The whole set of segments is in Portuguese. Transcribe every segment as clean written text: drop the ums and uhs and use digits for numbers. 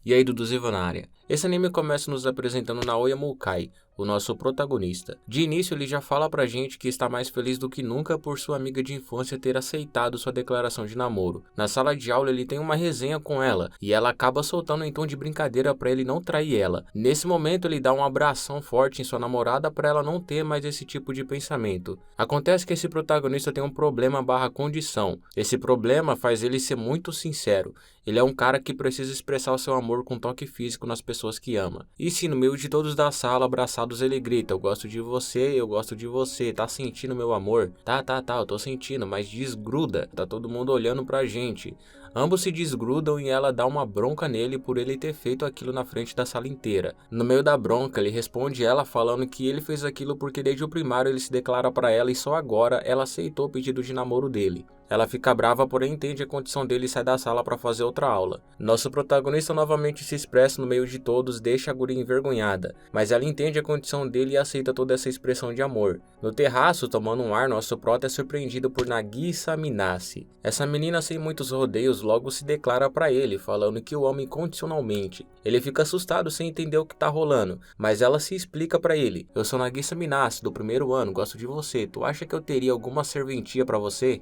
E aí, Dudu Ziva na área. Esse anime começa nos apresentando Naoya Mukai, o nosso protagonista. De início, ele já fala pra gente que está mais feliz do que nunca por sua amiga de infância ter aceitado sua declaração de namoro. Na sala de aula, ele tem uma resenha com ela, e ela acaba soltando em tom de brincadeira pra ele não trair ela. Nesse momento, ele dá um abração forte em sua namorada pra ela não ter mais esse tipo de pensamento. Acontece que esse protagonista tem um problema / condição. Esse problema faz ele ser muito sincero. Ele é um cara que precisa expressar o seu amor com toque físico nas pessoas que ama. E sim, no meio de todos da sala, abraçados, ele grita: eu gosto de você, tá sentindo meu amor? Tá, eu tô sentindo, mas desgruda, tá todo mundo olhando pra gente. Ambos se desgrudam e ela dá uma bronca nele por ele ter feito aquilo na frente da sala inteira. No meio da bronca, ele responde ela falando que ele fez aquilo porque desde o primário ele se declara pra ela e só agora ela aceitou o pedido de namoro dele. Ela fica brava, porém entende a condição dele e sai da sala para fazer outra aula. Nosso protagonista novamente se expressa no meio de todos, deixa a guria envergonhada, mas ela entende a condição dele e aceita toda essa expressão de amor. No terraço, tomando um ar, nosso prota é surpreendido por Nagisa Minase. Essa menina sem muitos rodeios logo se declara para ele, falando que o ama incondicionalmente. Ele fica assustado sem entender o que tá rolando, mas ela se explica para ele: eu sou Nagisa Minase, do primeiro ano, gosto de você, tu acha que eu teria alguma serventia para você?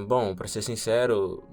Bom, pra ser sincero,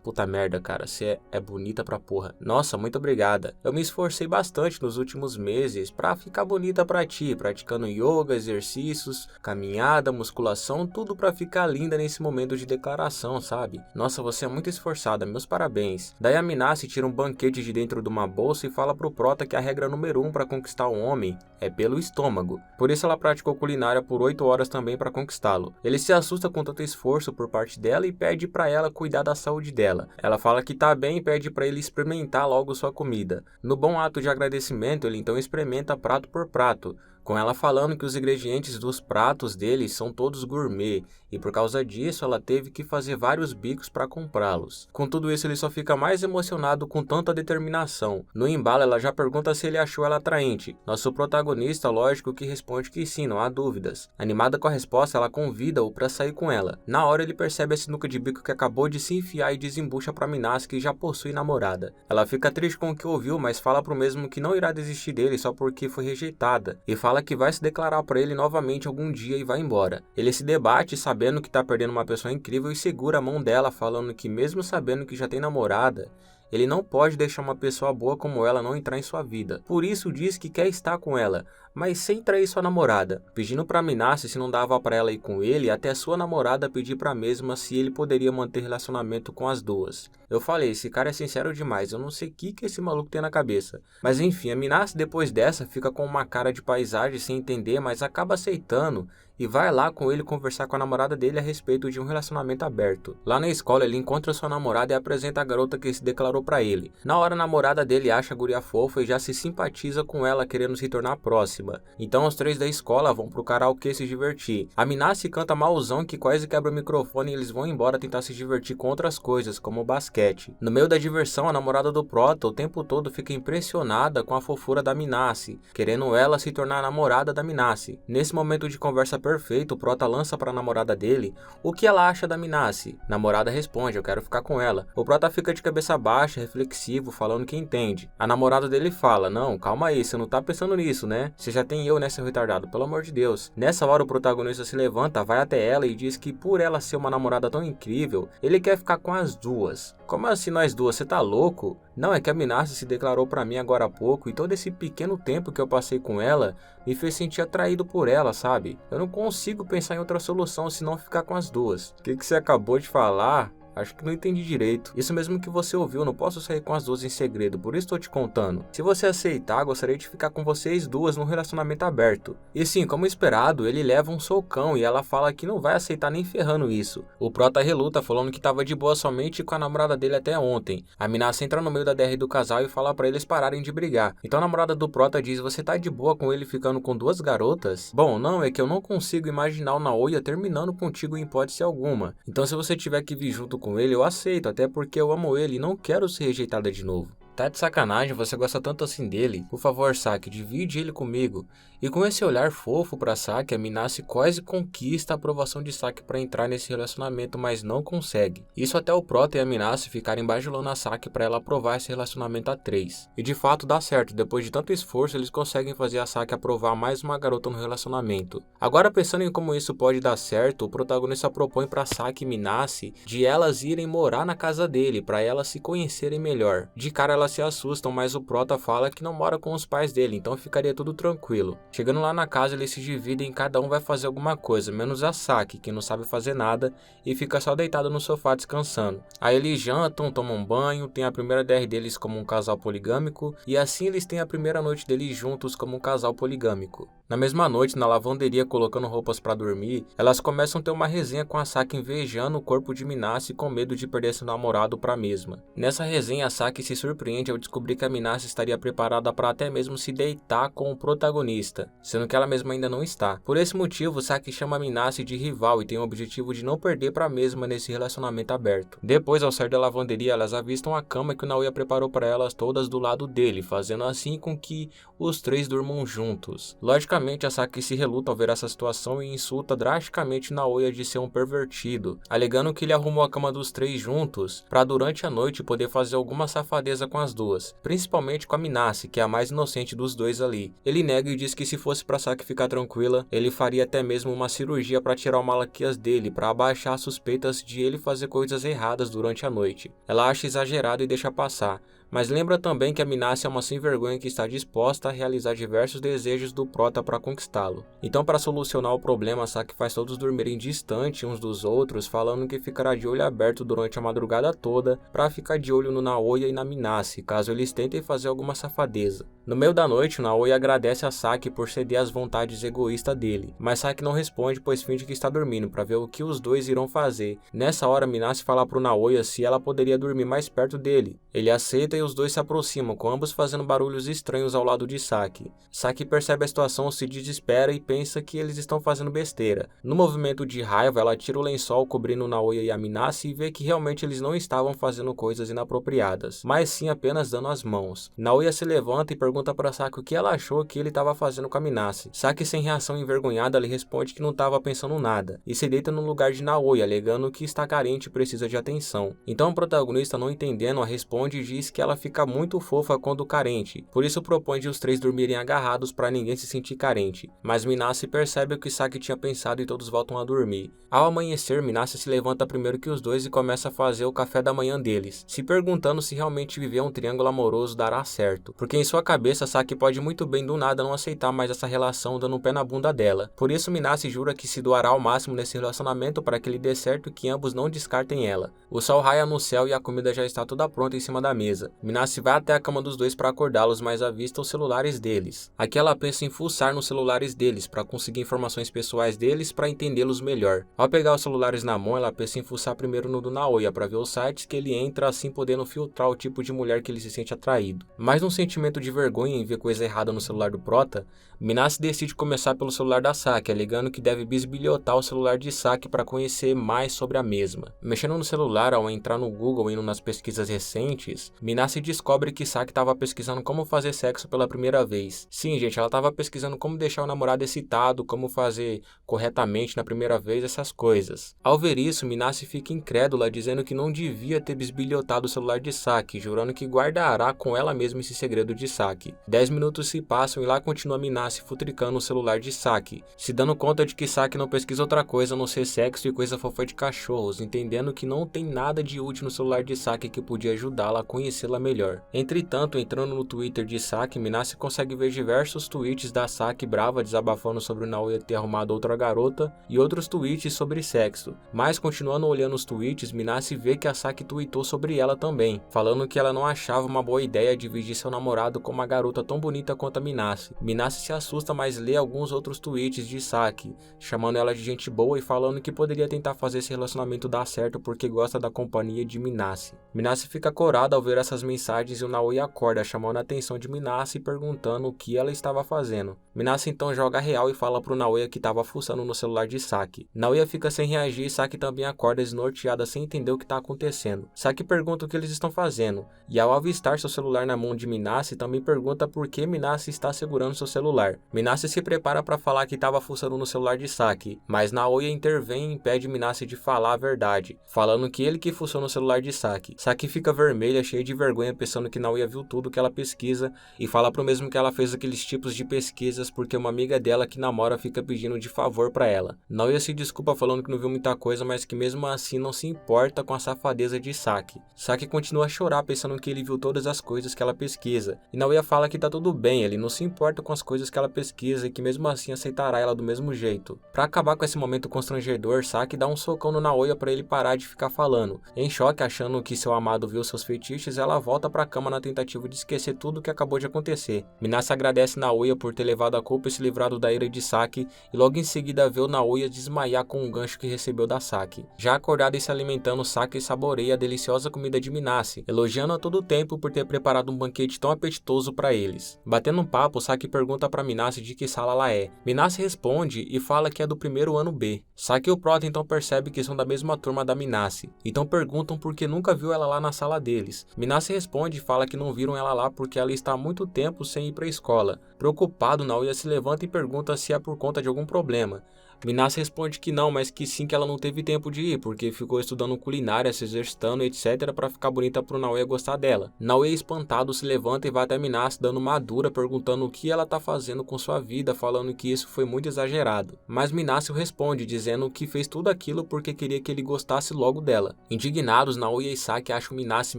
puta merda, cara, você é bonita pra porra. Nossa, muito obrigada. Eu me esforcei bastante nos últimos meses pra ficar bonita pra ti, praticando yoga, exercícios, caminhada, musculação, tudo pra ficar linda nesse momento de declaração, sabe? Nossa, você é muito esforçada, meus parabéns. Daí a Minase tira um banquete de dentro de uma bolsa e fala pro prota que a regra número 1 pra conquistar um homem é pelo estômago. Por isso ela praticou culinária por 8 horas também pra conquistá-lo. Ele se assusta com tanto esforço por parte dela e pede pra ela cuidar da saúde dela. Ela fala que tá bem e pede pra ele experimentar logo sua comida. No bom ato de agradecimento, ele então experimenta prato por prato, com ela falando que os ingredientes dos pratos dele são todos gourmet, e por causa disso ela teve que fazer vários bicos para comprá-los. Com tudo isso, ele só fica mais emocionado com tanta determinação. No embalo, ela já pergunta se ele achou ela atraente. Nosso protagonista, lógico que responde que sim, não há dúvidas. Animada com a resposta, ela convida-o para sair com ela. Na hora, ele percebe a sinuca de bico que acabou de se enfiar e desembucha para Minase, que já possui namorada. Ela fica triste com o que ouviu, mas fala pro mesmo que não irá desistir dele só porque foi rejeitada, e fala que vai se declarar para ele novamente algum dia e vai embora. Ele se debate sabendo que tá perdendo uma pessoa incrível e segura a mão dela, falando que mesmo sabendo que já tem namorada, ele não pode deixar uma pessoa boa como ela não entrar em sua vida. Por isso diz que quer estar com ela, mas sem trair sua namorada, pedindo pra Minase se não dava pra ela ir com ele, até sua namorada pedir pra mesma se ele poderia manter relacionamento com as duas. Eu falei, esse cara é sincero demais, eu não sei o que esse maluco tem na cabeça. Mas enfim, a Minase depois dessa fica com uma cara de paisagem sem entender, mas acaba aceitando e vai lá com ele conversar com a namorada dele a respeito de um relacionamento aberto. Lá na escola ele encontra sua namorada e apresenta a garota que se declarou pra ele. Na hora a namorada dele acha a guria fofa e já se simpatiza com ela, querendo se tornar próxima. Então os três da escola vão pro karaokê se divertir. A Minase canta malzão que quase quebra o microfone e eles vão embora tentar se divertir com outras coisas, como basquete. No meio da diversão, a namorada do prota o tempo todo fica impressionada com a fofura da Minase, querendo ela se tornar a namorada da Minase. Nesse momento de conversa perfeito, o prota lança pra namorada dele o que ela acha da Minase. Namorada responde, eu quero ficar com ela. O prota fica de cabeça baixa, reflexivo, falando que entende. A namorada dele fala, não, calma aí, você não tá pensando nisso, né? Você já tem eu, né, seu retardado, pelo amor de Deus. Nessa hora o protagonista se levanta, vai até ela e diz que por ela ser uma namorada tão incrível, ele quer ficar com as duas. Como assim nós duas? Você tá louco? Não, é que a Minase se declarou pra mim agora há pouco e todo esse pequeno tempo que eu passei com ela me fez sentir atraído por ela, sabe? Eu não consigo pensar em outra solução senão ficar com as duas. O que você acabou de falar? Acho que não entendi direito. Isso mesmo que você ouviu, não posso sair com as duas em segredo, por isso estou te contando. Se você aceitar, gostaria de ficar com vocês duas num relacionamento aberto. E sim, como esperado, ele leva um socão e ela fala que não vai aceitar nem ferrando isso. O prota reluta, falando que tava de boa somente com a namorada dele até ontem. A Minase entra no meio da DR do casal e fala pra eles pararem de brigar. Então a namorada do prota diz, você tá de boa com ele ficando com duas garotas? Bom, não, é que eu não consigo imaginar o Naoya terminando contigo em hipótese alguma. Então se você tiver que vir junto com ele, eu aceito, até porque eu amo ele e não quero ser rejeitada de novo. Tá de sacanagem, você gosta tanto assim dele? Por favor, Saki, divide ele comigo. E com esse olhar fofo pra Saki, a Minase quase conquista a aprovação de Saki pra entrar nesse relacionamento, mas não consegue. Isso até o Prota e a Minase ficarem bajulando a Saki pra ela aprovar esse relacionamento a 3. E de fato dá certo, depois de tanto esforço eles conseguem fazer a Saki aprovar mais uma garota no relacionamento. Agora pensando em como isso pode dar certo, o protagonista propõe pra Saki e Minase de elas irem morar na casa dele, pra elas se conhecerem melhor. De cara elas se assustam, mas o Prota fala que não mora com os pais dele, então ficaria tudo tranquilo. Chegando lá na casa, eles se dividem e cada um vai fazer alguma coisa, menos a Saki, que não sabe fazer nada e fica só deitada no sofá descansando. Aí eles jantam, tomam banho, tem a primeira DR deles como um casal poligâmico e assim eles têm a primeira noite deles juntos como um casal poligâmico. Na mesma noite, na lavanderia colocando roupas pra dormir, elas começam a ter uma resenha com a Saki invejando o corpo de Minase com medo de perder seu namorado pra mesma. Nessa resenha, a Saki se surpreende ao descobrir que a Minase estaria preparada para até mesmo se deitar com o protagonista, sendo que ela mesma ainda não está. Por esse motivo, Saki chama a Minase de rival e tem o objetivo de não perder pra mesma nesse relacionamento aberto. Depois, ao sair da lavanderia, elas avistam a cama que o Naoya preparou para elas todas do lado dele, fazendo assim com que os três durmam juntos. Logicamente, a Saki se reluta ao ver essa situação e insulta drasticamente Naoya de ser um pervertido, alegando que ele arrumou a cama dos três juntos para durante a noite poder fazer alguma safadeza com as duas, principalmente com a Minase, que é a mais inocente dos dois ali. Ele nega e diz que se fosse pra Saki ficar tranquila, ele faria até mesmo uma cirurgia para tirar o Malaquias dele, para abaixar as suspeitas de ele fazer coisas erradas durante a noite. Ela acha exagerado e deixa passar, mas lembra também que a Minase é uma sem-vergonha que está disposta a realizar diversos desejos do Prota para conquistá-lo. Então, para solucionar o problema, a Saki faz todos dormirem distante uns dos outros, falando que ficará de olho aberto durante a madrugada toda para ficar de olho no Naoya e na Minase, caso eles tentem fazer alguma safadeza. No meio da noite, o Naoya agradece a Saki por ceder às vontades egoístas dele, mas Saki não responde pois finge que está dormindo para ver o que os dois irão fazer. Nessa hora, Minase fala pro Naoya se ela poderia dormir mais perto dele. Ele aceita e os dois se aproximam, com ambos fazendo barulhos estranhos ao lado de Saki. Saki percebe a situação, se desespera e pensa que eles estão fazendo besteira. No movimento de raiva, ela tira o lençol cobrindo o Naoya e a Minase e vê que realmente eles não estavam fazendo coisas inapropriadas, mas sim apenas dando as mãos. Naoya se levanta e pergunta para Saki o que ela achou que ele estava fazendo com a Minase. Saki, sem reação envergonhada, lhe responde que não estava pensando nada e se deita no lugar de Naoya, alegando que está carente e precisa de atenção. Então o protagonista, não entendendo, a responde e diz que ela fica muito fofa quando carente, por isso propõe de os três dormirem agarrados para ninguém se sentir carente, mas Minase percebe o que Saki tinha pensado e todos voltam a dormir. Ao amanhecer, Minase se levanta primeiro que os dois e começa a fazer o café da manhã deles, se perguntando se realmente viver um triângulo amoroso dará certo, porque em sua cabeça Saki pode muito bem do nada não aceitar mais essa relação dando um pé na bunda dela. Por isso Minase jura que se doará ao máximo nesse relacionamento para que ele dê certo e que ambos não descartem ela. O sol raia no céu e a comida já está toda pronta em cima da mesa. Minase vai até a cama dos dois para acordá-los, mas avista os celulares deles. Aqui ela pensa em fuçar nos celulares deles para conseguir informações pessoais deles para entendê-los melhor. Ao pegar os celulares na mão, ela pensa em fuçar primeiro no do Naoya para ver os sites que ele entra, assim podendo filtrar o tipo de mulher que ele se sente atraído. Mas num sentimento de vergonha em ver coisa errada no celular do Prota, Minase decide começar pelo celular da Saki, alegando que deve bisbilhotar o celular de Saki para conhecer mais sobre a mesma. Mexendo no celular, ao entrar no Google e indo nas pesquisas recentes, Minase descobre que Saki estava pesquisando como fazer sexo pela primeira vez. Sim, gente, ela estava pesquisando como deixar o namorado excitado, como fazer corretamente na primeira vez, essas coisas. Ao ver isso, Minase fica incrédula, dizendo que não devia ter bisbilhotado o celular de Saki, jurando que guardará com ela mesma esse segredo de Saki. 10 minutos se passam e lá continua Minase futricando o celular de Saki, se dando conta de que Saki não pesquisa outra coisa a não ser sexo e coisa fofa de cachorros, entendendo que não tem nada de útil no celular de Saki que podia ajudá-la a conhecê-la melhor. Entretanto, entrando no Twitter de Saki, Minase consegue ver diversos tweets da Saki brava desabafando sobre o Naoya ter arrumado outra garota e outros tweets sobre sexo. Mas continuando olhando os tweets, Minase vê que a Saki tweetou sobre ela também, falando que ela não achava uma boa ideia dividir seu namorado com uma garota tão bonita quanto a Minase. Minase se assusta, mas lê alguns outros tweets de Saki, chamando ela de gente boa e falando que poderia tentar fazer esse relacionamento dar certo porque gosta da companhia de Minase. Minase fica corada ao ver essas mensagens e o Naoya acorda, chamando a atenção de Minase e perguntando o que ela estava fazendo. Minase então joga a real e fala pro Naoya que estava fuçando no celular de Saki. Naoya fica sem reagir e Saki também acorda desnorteada sem entender o que está acontecendo. Saki pergunta o que eles estão fazendo, e ao avistar seu celular na mão de Minase, também pergunta por que Minase está segurando seu celular. Minase se prepara para falar que estava fuçando no celular de Saki, mas Naoya intervém e impede Minase de falar a verdade, falando que ele que fuçou no celular de Saki. Saki fica vermelha, cheia de vergonha, pensando que Naoya viu tudo que ela pesquisa e fala pro mesmo que ela fez aqueles tipos de pesquisas porque uma amiga dela que namora fica pedindo de favor pra ela. Naoya se desculpa falando que não viu muita coisa, mas que mesmo assim não se importa com a safadeza de Saki. Saki continua a chorar pensando que ele viu todas as coisas que ela pesquisa, e Naoya fala que tá tudo bem, ele não se importa com as coisas que ela pesquisa e que mesmo assim aceitará ela do mesmo jeito. Pra acabar com esse momento constrangedor, Saki dá um socão no Naoya pra ele parar de ficar falando. Em choque, achando que seu amado viu seus feitiços, ela volta pra cama na tentativa de esquecer tudo o que acabou de acontecer. Minase agradece Naoya por ter levado a culpa e se livrado da ira de Saki, e logo em seguida vê o Naoya desmaiar com um gancho que recebeu da Saki. Já acordada e se alimentando, Saki saboreia a deliciosa comida de Minase, elogiando a todo tempo por ter preparado um banquete tão apetitoso para eles. Batendo um papo, Saki pergunta para Minase de que sala ela é. Minase responde e fala que é do primeiro ano B. Saki e o Prota então percebem que são da mesma turma da Minase, então perguntam por que nunca viu ela lá na sala deles. Minase responde e fala que não viram ela lá porque ela está há muito tempo sem ir para a escola. Preocupado, Naoya se levanta e pergunta se é por conta de algum problema. Minase responde que não, mas que sim, que ela não teve tempo de ir, porque ficou estudando culinária, se exercitando, etc, para ficar bonita pro Naoya gostar dela. Naoya, espantado, se levanta e vai até Minase dando uma dura, perguntando o que ela tá fazendo com sua vida, falando que isso foi muito exagerado. Mas Minase responde, dizendo que fez tudo aquilo porque queria que ele gostasse logo dela. Indignados, Naoya e Saki acham Minase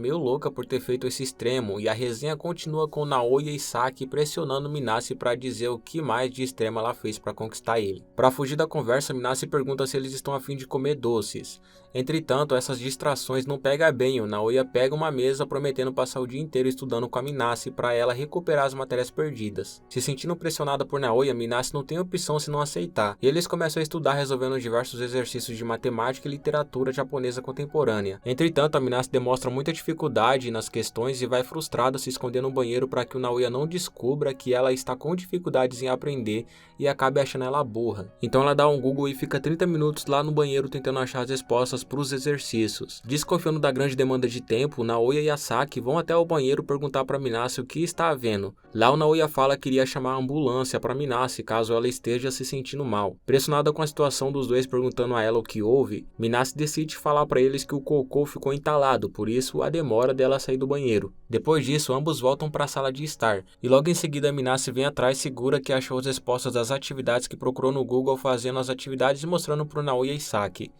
meio louca por ter feito esse extremo, e a resenha continua com Naoya e Saki pressionando Minase para dizer o que mais de extremo ela fez para conquistar ele. Para fugir da conversa, Minase pergunta se eles estão a fim de comer doces. Entretanto, essas distrações não pegam bem, o Naoya pega uma mesa prometendo passar o dia inteiro estudando com a Minase para ela recuperar as matérias perdidas. Se sentindo pressionada por Naoya, Minase não tem opção se não aceitar, e eles começam a estudar resolvendo diversos exercícios de matemática e literatura japonesa contemporânea. Entretanto, a Minase demonstra muita dificuldade nas questões e vai frustrada se esconder no banheiro para que o Naoya não descubra que ela está com dificuldades em aprender e acabe achando ela burra. Então ela dá um Google e fica 30 minutos lá no banheiro tentando achar as respostas para os exercícios. Desconfiando da grande demanda de tempo, Naoya e a Saki vão até o banheiro perguntar para Minase o que está havendo. Lá o Naoya fala que iria chamar a ambulância para Minase caso ela esteja se sentindo mal. Pressionada com a situação dos dois perguntando a ela o que houve, Minase decide falar para eles que o cocô ficou entalado, por isso a demora dela sair do banheiro. Depois disso, ambos voltam para a sala de estar, e logo em seguida Minase vem atrás segura que achou as respostas das atividades que procurou no Google, fazendo as atividades e mostrando para o Naoya e Saki.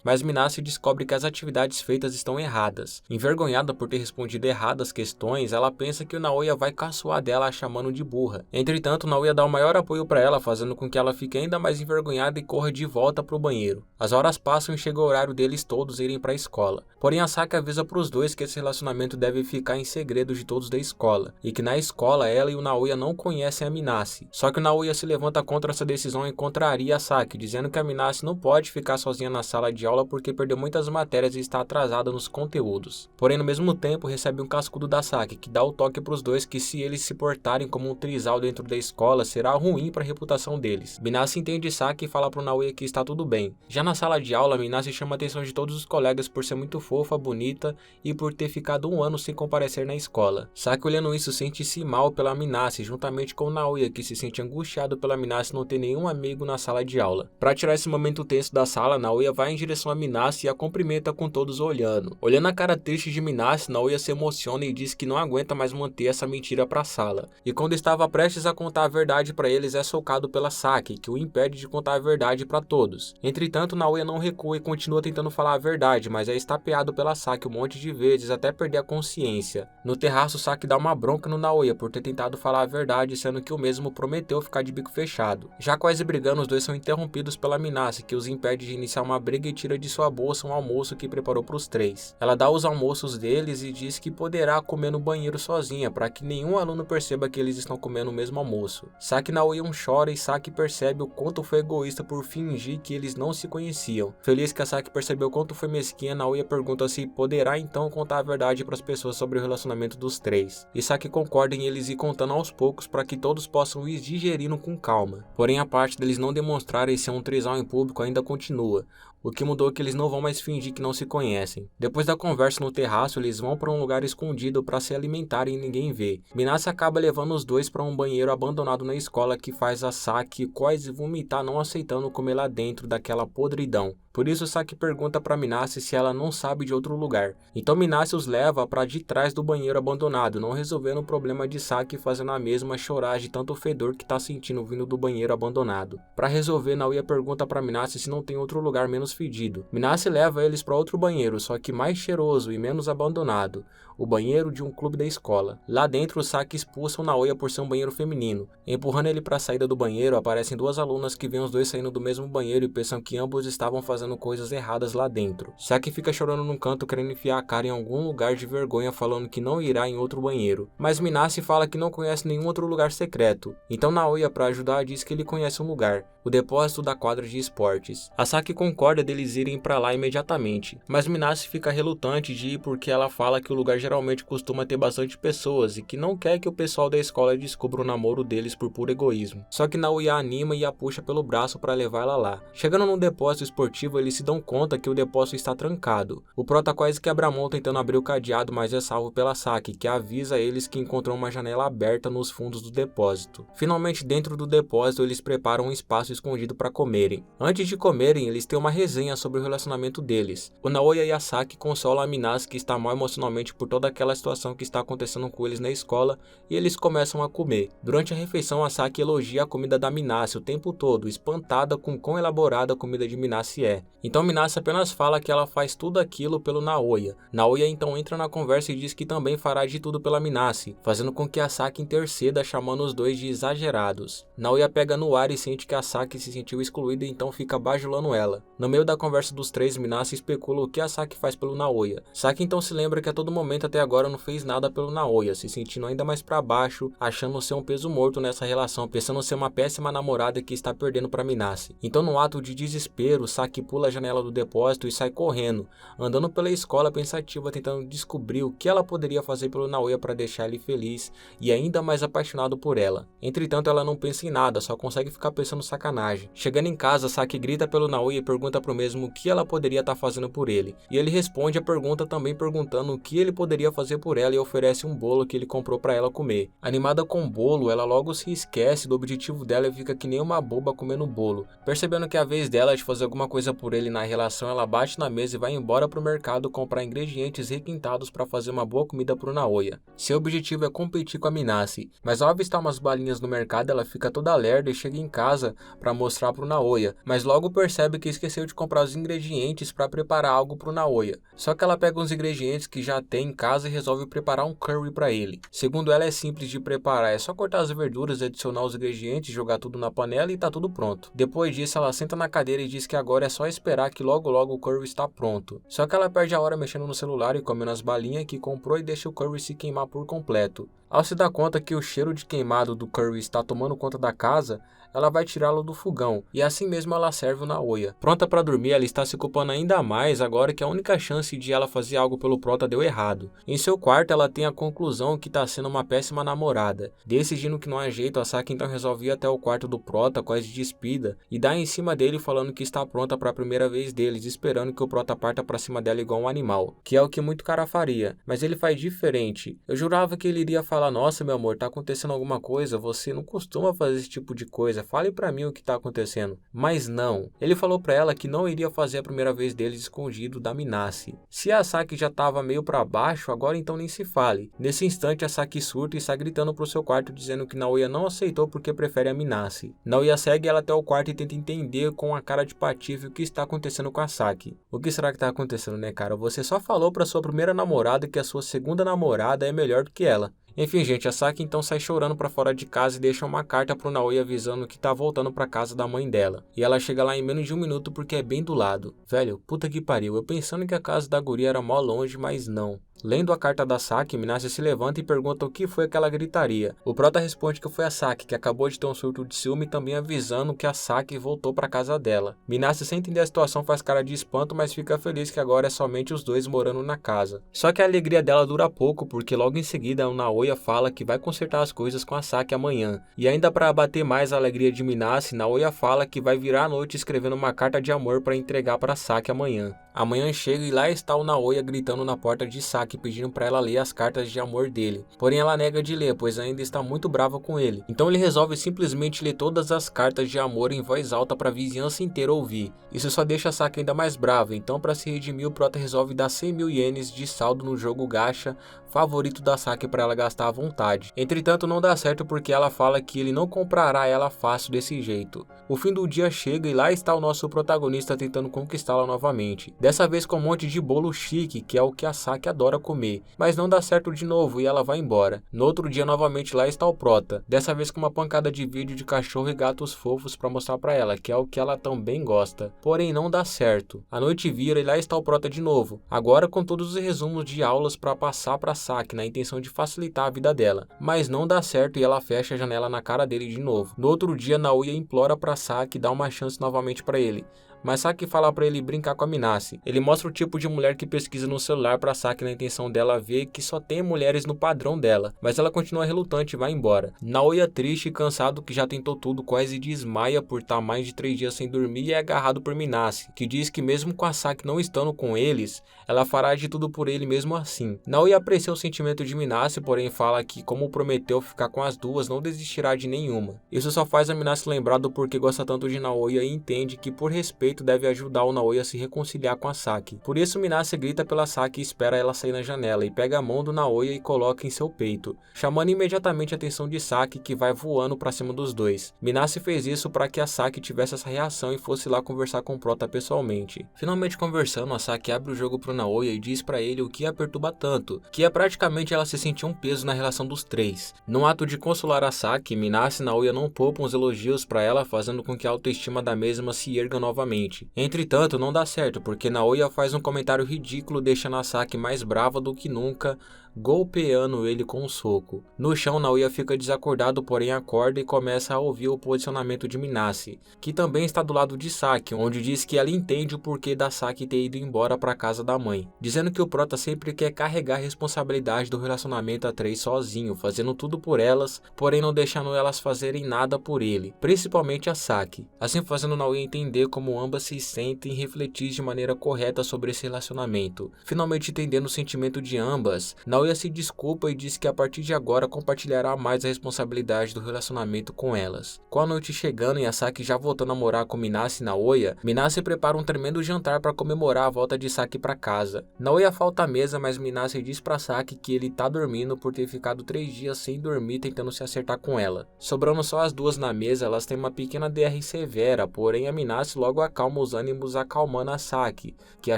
Mas Minase descobre que as atividades feitas estão erradas. Envergonhada por ter respondido errado as questões, ela pensa que o Naoya vai caçoar dela a chamando de burra. Entretanto, o Naoya dá o maior apoio para ela, fazendo com que ela fique ainda mais envergonhada e corra de volta para o banheiro. As horas passam e chega o horário deles todos irem para a escola. Porém, a Saki avisa para os dois que esse relacionamento deve ficar em segredo de todos da escola, e que na escola ela e o Naoya não conhecem a Minase. Só que o Naoya se levanta contra essa decisão e contraria a Saki, dizendo que a Minase não pode ficar sozinha na sala de aula porque perdeu muitas matérias e está atrasada nos conteúdos. Porém, no mesmo tempo, recebe um cascudo da Saki, que dá o toque para os dois que se eles se portarem como um trisal dentro da escola, será ruim para a reputação deles. Minase entende Saki e fala pro Naoya que está tudo bem. Já na sala de aula, Minase chama a atenção de todos os colegas por ser muito fofa, bonita e por ter ficado um ano sem comparecer na escola. Saki, olhando isso, sente-se mal pela Minase, juntamente com o Naoya, que se sente angustiado pela Minase não ter nenhum amigo na sala de aula. Para tirar esse momento tenso da sala, Naoya vai em direção a Minase e a cumprimenta com todos olhando. Olhando a cara triste de Minase, Naoya se emociona e diz que não aguenta mais manter essa mentira para a sala. E quando estava prestes a contar a verdade para eles, é socado pela Saki, que o impede de contar a verdade para todos. Entretanto, Naoya não recua e continua tentando falar a verdade, mas é estapeado pela Saki um monte de vezes até perder a consciência. No terraço, Saki dá uma bronca no Naoya por ter tentado falar a verdade, sendo que o mesmo prometeu ficar de bico fechado. Já quase brigando, os dois são interrompidos pela Minase, que os impede de iniciar uma briga e tira tira de sua bolsa um almoço que preparou para os três. Ela dá os almoços deles e diz que poderá comer no banheiro sozinha, para que nenhum aluno perceba que eles estão comendo o mesmo almoço. Saki e Naoya chora e Saki percebe o quanto foi egoísta por fingir que eles não se conheciam. Feliz que a Saki percebeu o quanto foi mesquinha, Naoya pergunta se poderá então contar a verdade para as pessoas sobre o relacionamento dos três. E Saki concorda em eles ir contando aos poucos para que todos possam ir digerindo com calma. Porém, a parte deles não demonstrarem ser um trisal em público ainda continua. O que mudou é que eles não vão mais fingir que não se conhecem. Depois da conversa no terraço, eles vão para um lugar escondido para se alimentarem e ninguém vê. Minase acaba levando os dois para um banheiro abandonado na escola que faz a Saki quase vomitar, não aceitando comer lá dentro daquela podridão. Por isso Saki pergunta para Minase se ela não sabe de outro lugar. Então Minase os leva para de trás do banheiro abandonado, não resolvendo o problema de Saki, fazendo a mesma chorar de tanto fedor que tá sentindo vindo do banheiro abandonado. Para resolver, Naoya pergunta para Minase se não tem outro lugar menos fedido. Minase leva eles para outro banheiro, só que mais cheiroso e menos abandonado, o banheiro de um clube da escola. Lá dentro, Saki expulsa o Naoya por ser um banheiro feminino. Empurrando ele para a saída do banheiro, aparecem duas alunas que veem os dois saindo do mesmo banheiro e pensam que ambos estavam fazendo coisas erradas lá dentro. Saki fica chorando num canto, querendo enfiar a cara em algum lugar de vergonha, falando que não irá em outro banheiro. Mas Minase fala que não conhece nenhum outro lugar secreto. Então Naoya, para ajudar, diz que ele conhece um lugar, o depósito da quadra de esportes. A Saki concorda deles irem para lá imediatamente, mas Minase fica relutante de ir porque ela fala que o lugar geralmente costuma ter bastante pessoas e que não quer que o pessoal da escola descubra o namoro deles por puro egoísmo. Só que Naoya anima e a puxa pelo braço para levar ela lá. Chegando no depósito esportivo, eles se dão conta que o depósito está trancado. O prota quase quebra a mão tentando abrir o cadeado, mas é salvo pela Saki, que avisa eles que encontrou uma janela aberta nos fundos do depósito. Finalmente, dentro do depósito, eles preparam um espaço escondido para comerem. Antes de comerem, eles têm uma resenha sobre o relacionamento deles. O Naoya e a Saki consolam a Minase, que está mal emocionalmente por toda aquela situação que está acontecendo com eles na escola, e eles começam a comer. Durante a refeição, a Saki elogia a comida da Minase o tempo todo, espantada com quão elaborada a comida de Minase é. Então Minase apenas fala que ela faz tudo aquilo pelo Naoya. Naoya então entra na conversa e diz que também fará de tudo pela Minase, fazendo com que a Saki interceda, chamando os dois de exagerados. Naoya pega no ar e sente que a Saki se sentiu excluída e então fica bajulando ela. No meio da conversa dos três, Minase especula o que a Saki faz pelo Naoya. Saki então se lembra que a todo momento até agora não fez nada pelo Naoya, se sentindo ainda mais pra baixo, achando ser um peso morto nessa relação, pensando ser uma péssima namorada que está perdendo pra Minase. Então, no ato de desespero, Saki pula a janela do depósito e sai correndo, andando pela escola pensativa, tentando descobrir o que ela poderia fazer pelo Naoya para deixar ele feliz e ainda mais apaixonado por ela. Entretanto, ela não pensa em nada, só consegue ficar pensando sacanagem. Chegando em casa, Saki grita pelo Naoya e pergunta pro mesmo o que ela poderia estar fazendo por ele. E ele responde a pergunta também perguntando o que ele poderia fazer por ela e oferece um bolo que ele comprou para ela comer. Animada com o bolo, ela logo se esquece do objetivo dela e fica que nem uma boba comendo o bolo. Percebendo que é a vez dela de fazer alguma coisa por ele na relação, ela bate na mesa e vai embora pro mercado comprar ingredientes requintados para fazer uma boa comida pro Naoya. Seu objetivo é competir com a Minase, mas ao avistar umas balinhas no mercado, ela fica toda lerda e chega em casa para mostrar pro Naoya, mas logo percebe que esqueceu de comprar os ingredientes para preparar algo pro Naoya. Só que ela pega uns ingredientes que já tem em casa e resolve preparar um curry para ele. Segundo ela, é simples de preparar, é só cortar as verduras, adicionar os ingredientes, jogar tudo na panela e tá tudo pronto. Depois disso, ela senta na cadeira e diz que agora é só esperar que logo o curry está pronto. Só que ela perde a hora mexendo no celular e comendo as balinhas que comprou e deixa o curry se queimar por completo. Ao se dar conta que o cheiro de queimado do curry está tomando conta da casa, ela vai tirá-lo do fogão, e assim mesmo ela serve o Naoya. Pronta para dormir, ela está se culpando ainda mais agora que a única chance de ela fazer algo pelo prota deu errado. Em seu quarto, ela tem a conclusão que está sendo uma péssima namorada. Decidindo que não há jeito, a Saki então resolve ir até o quarto do prota quase despida e dá em cima dele falando que está pronta para a primeira vez deles, esperando que o prota parta para cima dela igual um animal, que é o que muito cara faria, mas ele faz diferente. Eu jurava que ele iria falar: nossa, meu amor, tá acontecendo alguma coisa, você não costuma fazer esse tipo de coisa, fale pra mim o que tá acontecendo. Mas não, ele falou pra ela que não iria fazer a primeira vez deles escondido da Minase. Se a Saki já tava meio pra baixo, agora então nem se fale. Nesse instante, a Saki surta e sai gritando pro seu quarto dizendo que Naoya não aceitou porque prefere a Minase. Naoya segue ela até o quarto e tenta entender com a cara de patife o que está acontecendo com a Saki. O que será que tá acontecendo, né, cara? Você só falou pra sua primeira namorada que a sua segunda namorada é melhor do que ela. Enfim, gente, a Saki então sai chorando pra fora de casa e deixa uma carta pro Naoya avisando que tá voltando pra casa da mãe dela. E ela chega lá em menos de 1 minuto porque é bem do lado. Velho, puta que pariu, eu pensando que a casa da guria era mó longe, mas não. Lendo a carta da Saki, Minase se levanta e pergunta o que foi aquela gritaria. O prota responde que foi a Saki, que acabou de ter um surto de ciúme e também avisando que a Saki voltou pra casa dela. Minase, sem entender a situação, faz cara de espanto, mas fica feliz que agora é somente os dois morando na casa. Só que a alegria dela dura pouco, porque logo em seguida o Naoya fala que vai consertar as coisas com a Saki amanhã. E ainda para abater mais a alegria de Minase, Naoya fala que vai virar a noite escrevendo uma carta de amor para entregar para Saki amanhã. Amanhã chega e lá está o Naoya gritando na porta de Saki pedindo para ela ler as cartas de amor dele. Porém ela nega de ler, pois ainda está muito brava com ele. Então ele resolve simplesmente ler todas as cartas de amor em voz alta para a vizinhança inteira ouvir. Isso só deixa a Saki ainda mais brava, então para se redimir o prota resolve dar 100.000 ienes de saldo no jogo gacha favorito da Saki para ela gastar à vontade. Entretanto não dá certo porque ela fala que ele não comprará ela fácil desse jeito. O fim do dia chega e lá está o nosso protagonista tentando conquistá-la novamente. Dessa vez com um monte de bolo chique, que é o que a Saki adora comer. Mas não dá certo de novo e ela vai embora. No outro dia novamente lá está o prota. Dessa vez com uma pancada de vídeo de cachorro e gatos fofos para mostrar para ela, que é o que ela também gosta. Porém não dá certo. A noite vira e lá está o prota de novo. Agora com todos os resumos de aulas para passar para Saki na intenção de facilitar a vida dela. Mas não dá certo e ela fecha a janela na cara dele de novo. No outro dia Naoya implora para Saki dar uma chance novamente para ele. Mas Saki fala pra ele brincar com a Minase. Ele mostra o tipo de mulher que pesquisa no celular pra Saki na intenção dela ver que só tem mulheres no padrão dela. Mas ela continua relutante e vai embora. Naoya, triste e cansado que já tentou tudo, quase desmaia por estar mais de 3 dias sem dormir e é agarrado por Minase, que diz que mesmo com a Saki não estando com eles, ela fará de tudo por ele mesmo assim. Naoya aprecia o sentimento de Minase, porém fala que como prometeu ficar com as duas, não desistirá de nenhuma. Isso só faz a Minase lembrar do porquê gosta tanto de Naoya e entende que por respeito deve ajudar o Naoya a se reconciliar com a Saki. Por isso Minase grita pela Saki e espera ela sair na janela e pega a mão do Naoya e coloca em seu peito, chamando imediatamente a atenção de Saki, que vai voando pra cima dos dois. Minase fez isso para que a Saki tivesse essa reação e fosse lá conversar com o prota pessoalmente. Finalmente conversando, a Saki abre o jogo pro Naoya e diz pra ele o que a perturba tanto, que é praticamente ela se sentir um peso na relação dos três. Num ato de consolar a Saki, Minase e Naoya não poupam os elogios pra ela, fazendo com que a autoestima da mesma se erga novamente. Entretanto, não dá certo, porque Naoya faz um comentário ridículo deixando a Saki mais brava do que nunca, golpeando ele com um soco. No chão, Naoya fica desacordado, porém acorda e começa a ouvir o posicionamento de Minase, que também está do lado de Saki, onde diz que ela entende o porquê da Saki ter ido embora para casa da mãe, dizendo que o prota sempre quer carregar a responsabilidade do relacionamento a três sozinho, fazendo tudo por elas, porém não deixando elas fazerem nada por ele, principalmente a Saki, assim fazendo Naoya entender como ambas se sentem e refletir de maneira correta sobre esse relacionamento. Finalmente entendendo o sentimento de ambas, Naoya se desculpa e diz que a partir de agora compartilhará mais a responsabilidade do relacionamento com elas. Com a noite chegando e a Saki já voltando a morar com Minase e Naoya, Minase prepara um tremendo jantar para comemorar a volta de Saki para casa. Naoya falta à mesa, mas Minase diz para Saki que ele tá dormindo por ter ficado 3 dias sem dormir tentando se acertar com ela. Sobrando só as duas na mesa, elas têm uma pequena DR severa, porém a Minase logo acalma os ânimos acalmando a Saki, que a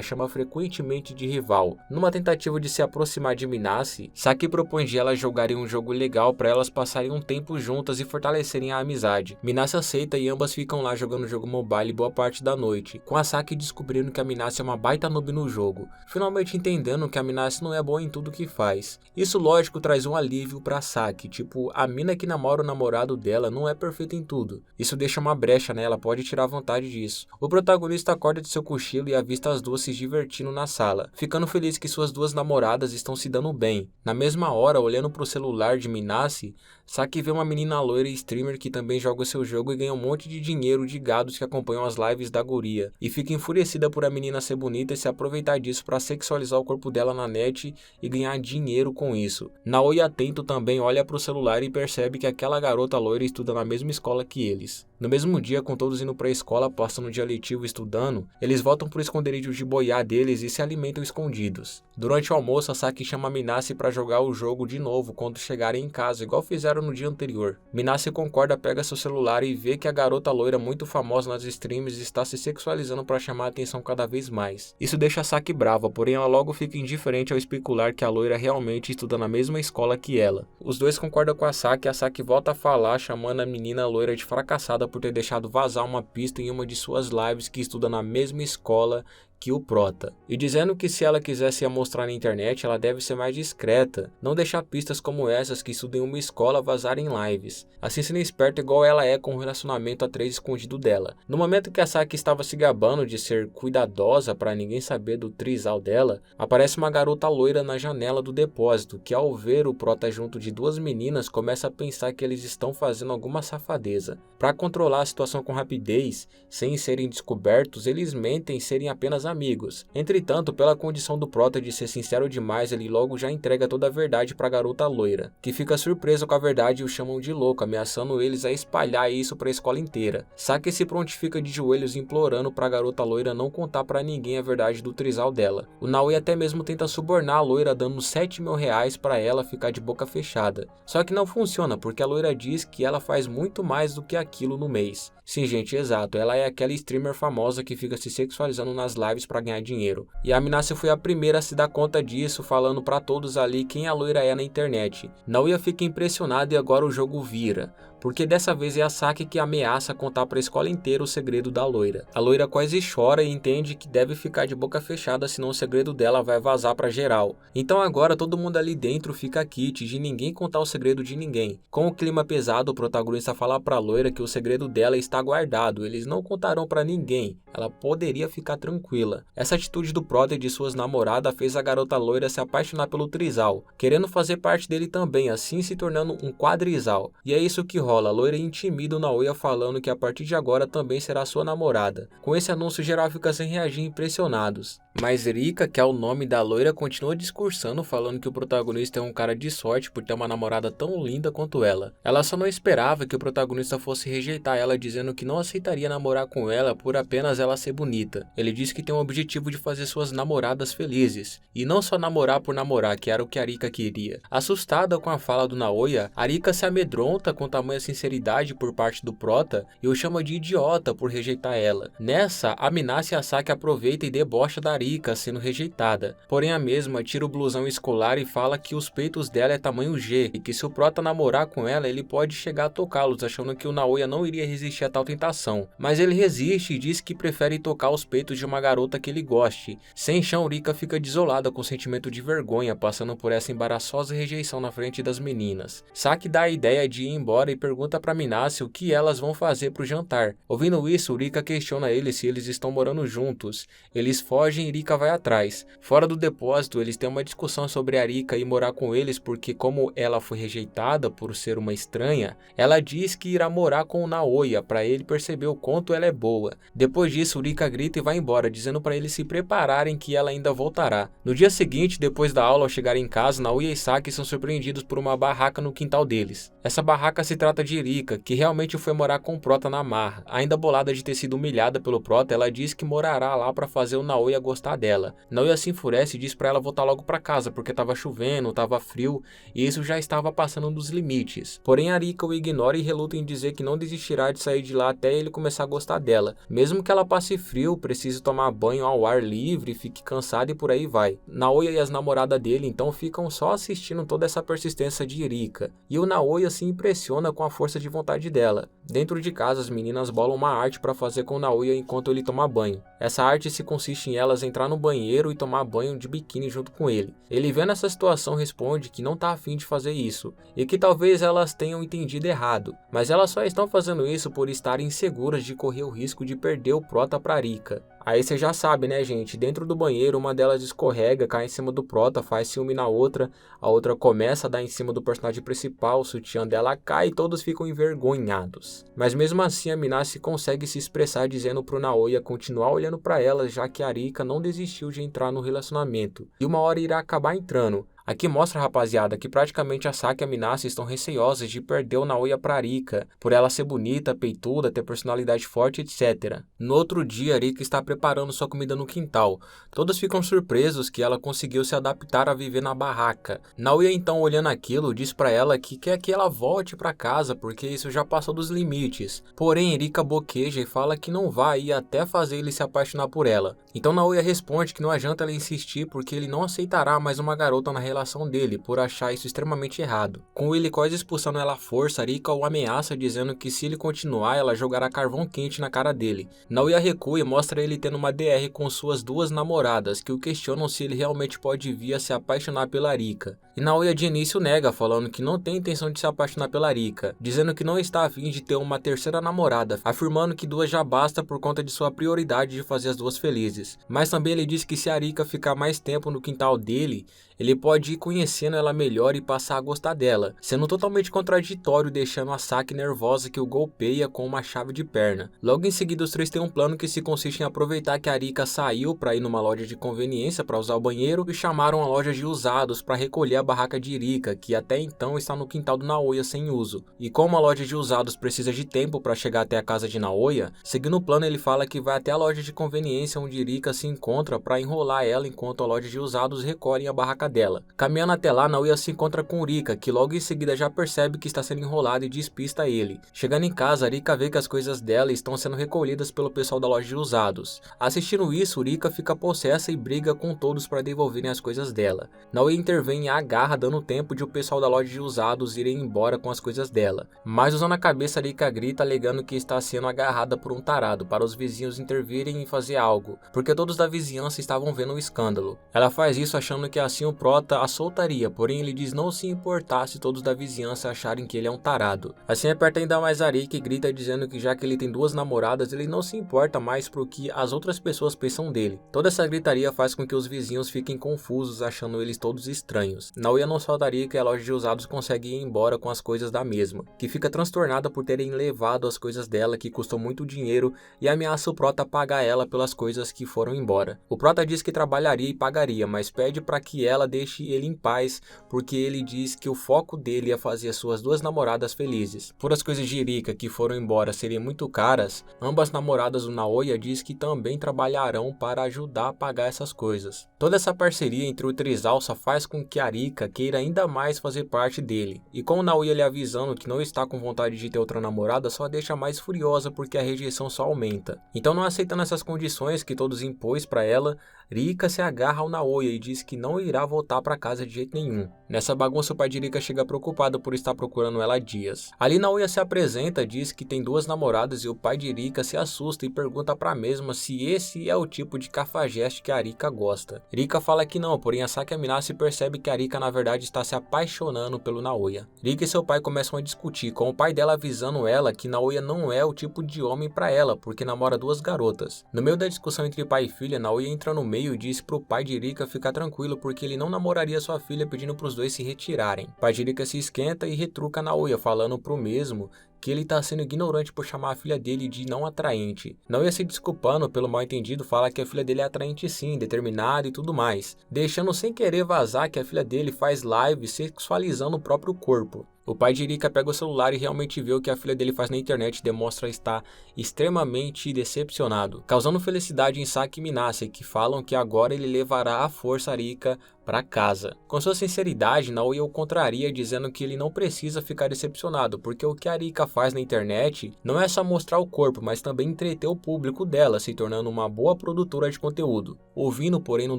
chama frequentemente de rival. Numa tentativa de se aproximar de Minase, Saki propõe de elas jogarem um jogo legal para elas passarem um tempo juntas e fortalecerem a amizade. Minase aceita e ambas ficam lá jogando o jogo mobile boa parte da noite, com a Saki descobrindo que a Minase é uma baita noob no jogo, finalmente entendendo que a Minase não é boa em tudo que faz. Isso lógico traz um alívio pra Saki, tipo, a mina que namora o namorado dela não é perfeita em tudo. Isso deixa uma brecha nela, pode tirar vantagem disso. O protagonista acorda de seu cochilo e avista as duas se divertindo na sala, ficando feliz que suas duas namoradas estão se dando bem. Na mesma hora, olhando para o celular de Minase, Saki vê uma menina loira e streamer que também joga o seu jogo e ganha um monte de dinheiro de gados que acompanham as lives da guria, e fica enfurecida por a menina ser bonita e se aproveitar disso para sexualizar o corpo dela na net e ganhar dinheiro com isso. Naoya, atento, também olha para o celular e percebe que aquela garota loira estuda na mesma escola que eles. No mesmo dia, com todos indo para a escola, passando o dia letivo estudando, eles voltam para o esconderijo de boiar deles e se alimentam escondidos. Durante o almoço, a Saki chama a Minase para jogar o jogo de novo quando chegarem em casa, igual fizeram fizeram no dia anterior. Minase concorda, pega seu celular e vê que a garota loira muito famosa nas streams está se sexualizando para chamar a atenção cada vez mais. Isso deixa a Saki brava, porém ela logo fica indiferente ao especular que a loira realmente estuda na mesma escola que ela. Os dois concordam com a Saki volta a falar, chamando a menina loira de fracassada por ter deixado vazar uma pista em uma de suas lives que estuda na mesma escola que o prota, e dizendo que se ela quiser se mostrar na internet, ela deve ser mais discreta, não deixar pistas como essas que estudam em uma escola vazarem em lives, assim sendo esperta igual ela é com o relacionamento a 3 escondido dela. No momento que a Saki estava se gabando de ser cuidadosa para ninguém saber do trisal dela, aparece uma garota loira na janela do depósito, que ao ver o prota junto de 2 meninas, começa a pensar que eles estão fazendo alguma safadeza. Para controlar a situação com rapidez, sem serem descobertos, eles mentem serem apenas amigos. Entretanto, pela condição do prota de ser sincero demais, ele logo já entrega toda a verdade para a garota loira, que fica surpresa com a verdade e o chamam de louco, ameaçando eles a espalhar isso para a escola inteira. Saki se prontifica de joelhos implorando para a garota loira não contar para ninguém a verdade do trisal dela. O Naoya até mesmo tenta subornar a loira dando 7 mil reais para ela ficar de boca fechada. Só que não funciona, porque a loira diz que ela faz muito mais do que aquilo no mês. Sim, gente, exato, ela é aquela streamer famosa que fica se sexualizando nas lives para ganhar dinheiro. E a Minase foi a primeira a se dar conta disso, falando para todos ali quem a loira é na internet. Naoya fica impressionado e agora o jogo vira, porque dessa vez é a Saki que ameaça contar para a escola inteira o segredo da loira. A loira quase chora e entende que deve ficar de boca fechada, senão o segredo dela vai vazar para geral. Então agora todo mundo ali dentro fica quite de ninguém contar o segredo de ninguém. Com o clima pesado, o protagonista fala para a loira que o segredo dela está guardado, eles não contarão para ninguém, ela poderia ficar tranquila. Essa atitude do prota e de suas namoradas fez a garota loira se apaixonar pelo trisal, querendo fazer parte dele também, assim se tornando um quadrisal. E é isso que rola, a loira intimida o Naoya falando que a partir de agora também será sua namorada. Com esse anúncio, geral fica sem reagir, impressionados. Mas Rika, que é o nome da loira, continua discursando, falando que o protagonista é um cara de sorte por ter uma namorada tão linda quanto ela. Ela só não esperava que o protagonista fosse rejeitar ela, dizendo que não aceitaria namorar com ela por apenas ela ser bonita. Ele diz que tem o objetivo de fazer suas namoradas felizes, e não só namorar por namorar, que era o que a Rika queria. Assustada com a fala do Naoya, a Rika se amedronta com tamanha sinceridade por parte do prota e o chama de idiota por rejeitar ela. Nessa, a Minase e a Saki aproveita e debocha da Rika sendo rejeitada. Porém a mesma tira o blusão escolar e fala que os peitos dela é tamanho G, e que se o prota namorar com ela, ele pode chegar a tocá-los, achando que o Naoya não iria resistir a tal tentação. Mas ele resiste e diz que prefere tocar os peitos de uma garota que ele goste. Sem chão, Rika fica desolada com sentimento de vergonha, passando por essa embaraçosa rejeição na frente das meninas. Saki dá a ideia de ir embora e pergunta para Minase o que elas vão fazer pro jantar. Ouvindo isso, Rika questiona ele se eles estão morando juntos. Eles fogem e Rika vai atrás. Fora do depósito, eles têm uma discussão sobre a Rika ir morar com eles, porque como ela foi rejeitada por ser uma estranha, ela diz que irá morar com o Naoya para ele perceber o quanto ela é boa. Depois disso, Rika grita e vai embora, dizendo para eles se prepararem que ela ainda voltará. No dia seguinte, depois da aula, ao chegar em casa, Naoya e Saki são surpreendidos por uma barraca no quintal deles. Essa barraca se trata de Rika, que realmente foi morar com o prota na marra. Ainda bolada de ter sido humilhada pelo prota, ela diz que morará lá para fazer o Naoya gostar dela. Naoya se enfurece e diz para ela voltar logo para casa, porque estava chovendo, estava frio e isso já estava passando dos limites. Porém a Rika o ignora e reluta em dizer que não desistirá de sair de lá até ele começar a gostar dela. Mesmo que ela passe frio, precise tomar banho ao ar livre, fique cansada e por aí vai. Naoya e as namoradas dele então ficam só assistindo toda essa persistência de Rika. E o Naoya se impressiona com a força de vontade dela. Dentro de casa, as meninas bolam uma arte para fazer com o Naoya enquanto ele toma banho. Essa arte se consiste em elas entrar no banheiro e tomar banho de biquíni junto com ele. Ele, vendo essa situação, responde que não tá afim de fazer isso e que talvez elas tenham entendido errado, mas elas só estão fazendo isso por estarem inseguras de correr o risco de perder o prota pra Rika. Aí você já sabe, né, gente? Dentro do banheiro, uma delas escorrega, cai em cima do prota, faz ciúme na outra, a outra começa a dar em cima do personagem principal, o sutiã dela cai e todos ficam envergonhados. Mas mesmo assim, a Minase consegue se expressar dizendo pro Naoya continuar olhando pra ela, já que a Rika não desistiu de entrar no relacionamento. E uma hora irá acabar entrando. Aqui mostra, rapaziada, que praticamente a Saki e a Minase estão receosas de perder o Naoya pra Rika, por ela ser bonita, peituda, ter personalidade forte, etc. No outro dia, Rika está preparando sua comida no quintal. Todos ficam surpresos que ela conseguiu se adaptar a viver na barraca. Naoya, então, olhando aquilo, diz pra ela que quer que ela volte pra casa porque isso já passou dos limites. Porém, Rika boqueja e fala que não vai ir até fazer ele se apaixonar por ela. Então Naoya responde que não adianta ela insistir porque ele não aceitará mais uma garota na relação dele por achar isso extremamente errado. Com o Willie quase expulsando ela à força, Rika o ameaça dizendo que se ele continuar ela jogará carvão quente na cara dele. Naoya recua e mostra ele tendo uma DR com suas duas namoradas que o questionam se ele realmente pode vir a se apaixonar pela Rika. E Naoya de início nega, falando que não tem intenção de se apaixonar pela Rika, dizendo que não está a fim de ter uma terceira namorada, afirmando que duas já basta por conta de sua prioridade de fazer as duas felizes. Mas também ele diz que se a Rika ficar mais tempo no quintal dele, ele pode ir conhecendo ela melhor e passar a gostar dela, sendo totalmente contraditório, deixando a Saki nervosa que o golpeia com uma chave de perna. Logo em seguida os três têm um plano que se consiste em aproveitar que a Rika saiu para ir numa loja de conveniência para usar o banheiro e chamaram a loja de usados para recolher a barraca de Rika, que até então está no quintal do Naoya sem uso. E como a loja de usados precisa de tempo para chegar até a casa de Naoya, seguindo o plano ele fala que vai até a loja de conveniência onde Rika se encontra para enrolar ela enquanto a loja de usados recolhe a barraca dela. Caminhando até lá, Naoya se encontra com Rika, que logo em seguida já percebe que está sendo enrolada e despista ele. Chegando em casa, Rika vê que as coisas dela estão sendo recolhidas pelo pessoal da loja de usados. Assistindo isso, Rika fica possessa e briga com todos para devolverem as coisas dela. Naoya intervém e a agarra, dando tempo de o pessoal da loja de usados irem embora com as coisas dela. Mas usando a cabeça, Rika grita alegando que está sendo agarrada por um tarado, para os vizinhos intervirem e fazer algo, porque todos da vizinhança estavam vendo o escândalo. Ela faz isso achando que assim o prota a soltaria, porém ele diz não se importar se todos da vizinhança acharem que ele é um tarado. Assim aperta ainda mais a Rika e grita dizendo que já que ele tem duas namoradas, ele não se importa mais pro que as outras pessoas pensam dele. Toda essa gritaria faz com que os vizinhos fiquem confusos, achando eles todos estranhos. Naoya não soltaria que a loja de usados consegue ir embora com as coisas da mesma, que fica transtornada por terem levado as coisas dela que custam muito dinheiro e ameaça o prota pagar ela pelas coisas que foram embora. O prota diz que trabalharia e pagaria, mas pede para que ela deixe ele em paz, porque ele diz que o foco dele é fazer suas duas namoradas felizes. Por as coisas de Rika que foram embora serem muito caras, ambas namoradas do Naoya diz que também trabalharão para ajudar a pagar essas coisas. Toda essa parceria entre o Trisalsa faz com que a Rika queira ainda mais fazer parte dele, e com o Naoya lhe avisando que não está com vontade de ter outra namorada só a deixa mais furiosa porque a rejeição só aumenta. Então, não aceitando essas condições que todos impôs para ela, Rika se agarra ao Naoya e diz que não irá voltar para casa de jeito nenhum. Nessa bagunça o pai de Rika chega preocupado por estar procurando ela há dias. Ali Naoya se apresenta, diz que tem duas namoradas e o pai de Rika se assusta e pergunta para a mesma se esse é o tipo de cafajeste que a Rika gosta. Rika fala que não, porém a Saki Minase percebe que a Rika na verdade está se apaixonando pelo Naoya. Rika e seu pai começam a discutir, com o pai dela avisando ela que Naoya não é o tipo de homem para ela, porque namora duas garotas. No meio da discussão entre pai e filha, Naoya entra no meio e diz pro pai de Rika ficar tranquilo porque ele não namoraria sua filha, pedindo pros dois se retirarem. O pai de Rika se esquenta e retruca Naoya, falando pro mesmo que ele tá sendo ignorante por chamar a filha dele de não atraente. Naoya se desculpando pelo mal entendido, fala que a filha dele é atraente sim, determinada e tudo mais, deixando sem querer vazar que a filha dele faz live sexualizando o próprio corpo. O pai de Rika pega o celular e realmente vê o que a filha dele faz na internet e demonstra estar extremamente decepcionado, causando felicidade em Saki e Minase, que falam que agora ele levará à força a Rika para casa. Com sua sinceridade, Naoya o contraria, dizendo que ele não precisa ficar decepcionado, porque o que a Rika faz na internet não é só mostrar o corpo, mas também entreter o público dela, se tornando uma boa produtora de conteúdo. Ouvindo, porém não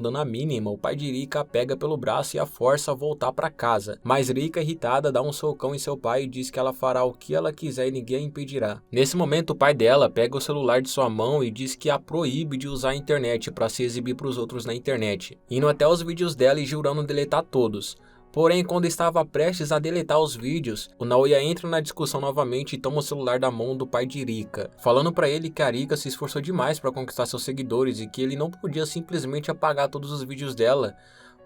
dando a mínima, o pai de Rika a pega pelo braço e a força a voltar para casa, mas Rika, irritada, dá um socão em seu pai e diz que ela fará o que ela quiser e ninguém a impedirá. Nesse momento, o pai dela pega o celular de sua mão e diz que a proíbe de usar a internet para se exibir para os outros na internet, indo até os vídeos dela e jurando deletar todos. Porém, quando estava prestes a deletar os vídeos, o Naoya entra na discussão novamente e toma o celular da mão do pai de Rika, falando para ele que a Rika se esforçou demais para conquistar seus seguidores e que ele não podia simplesmente apagar todos os vídeos dela,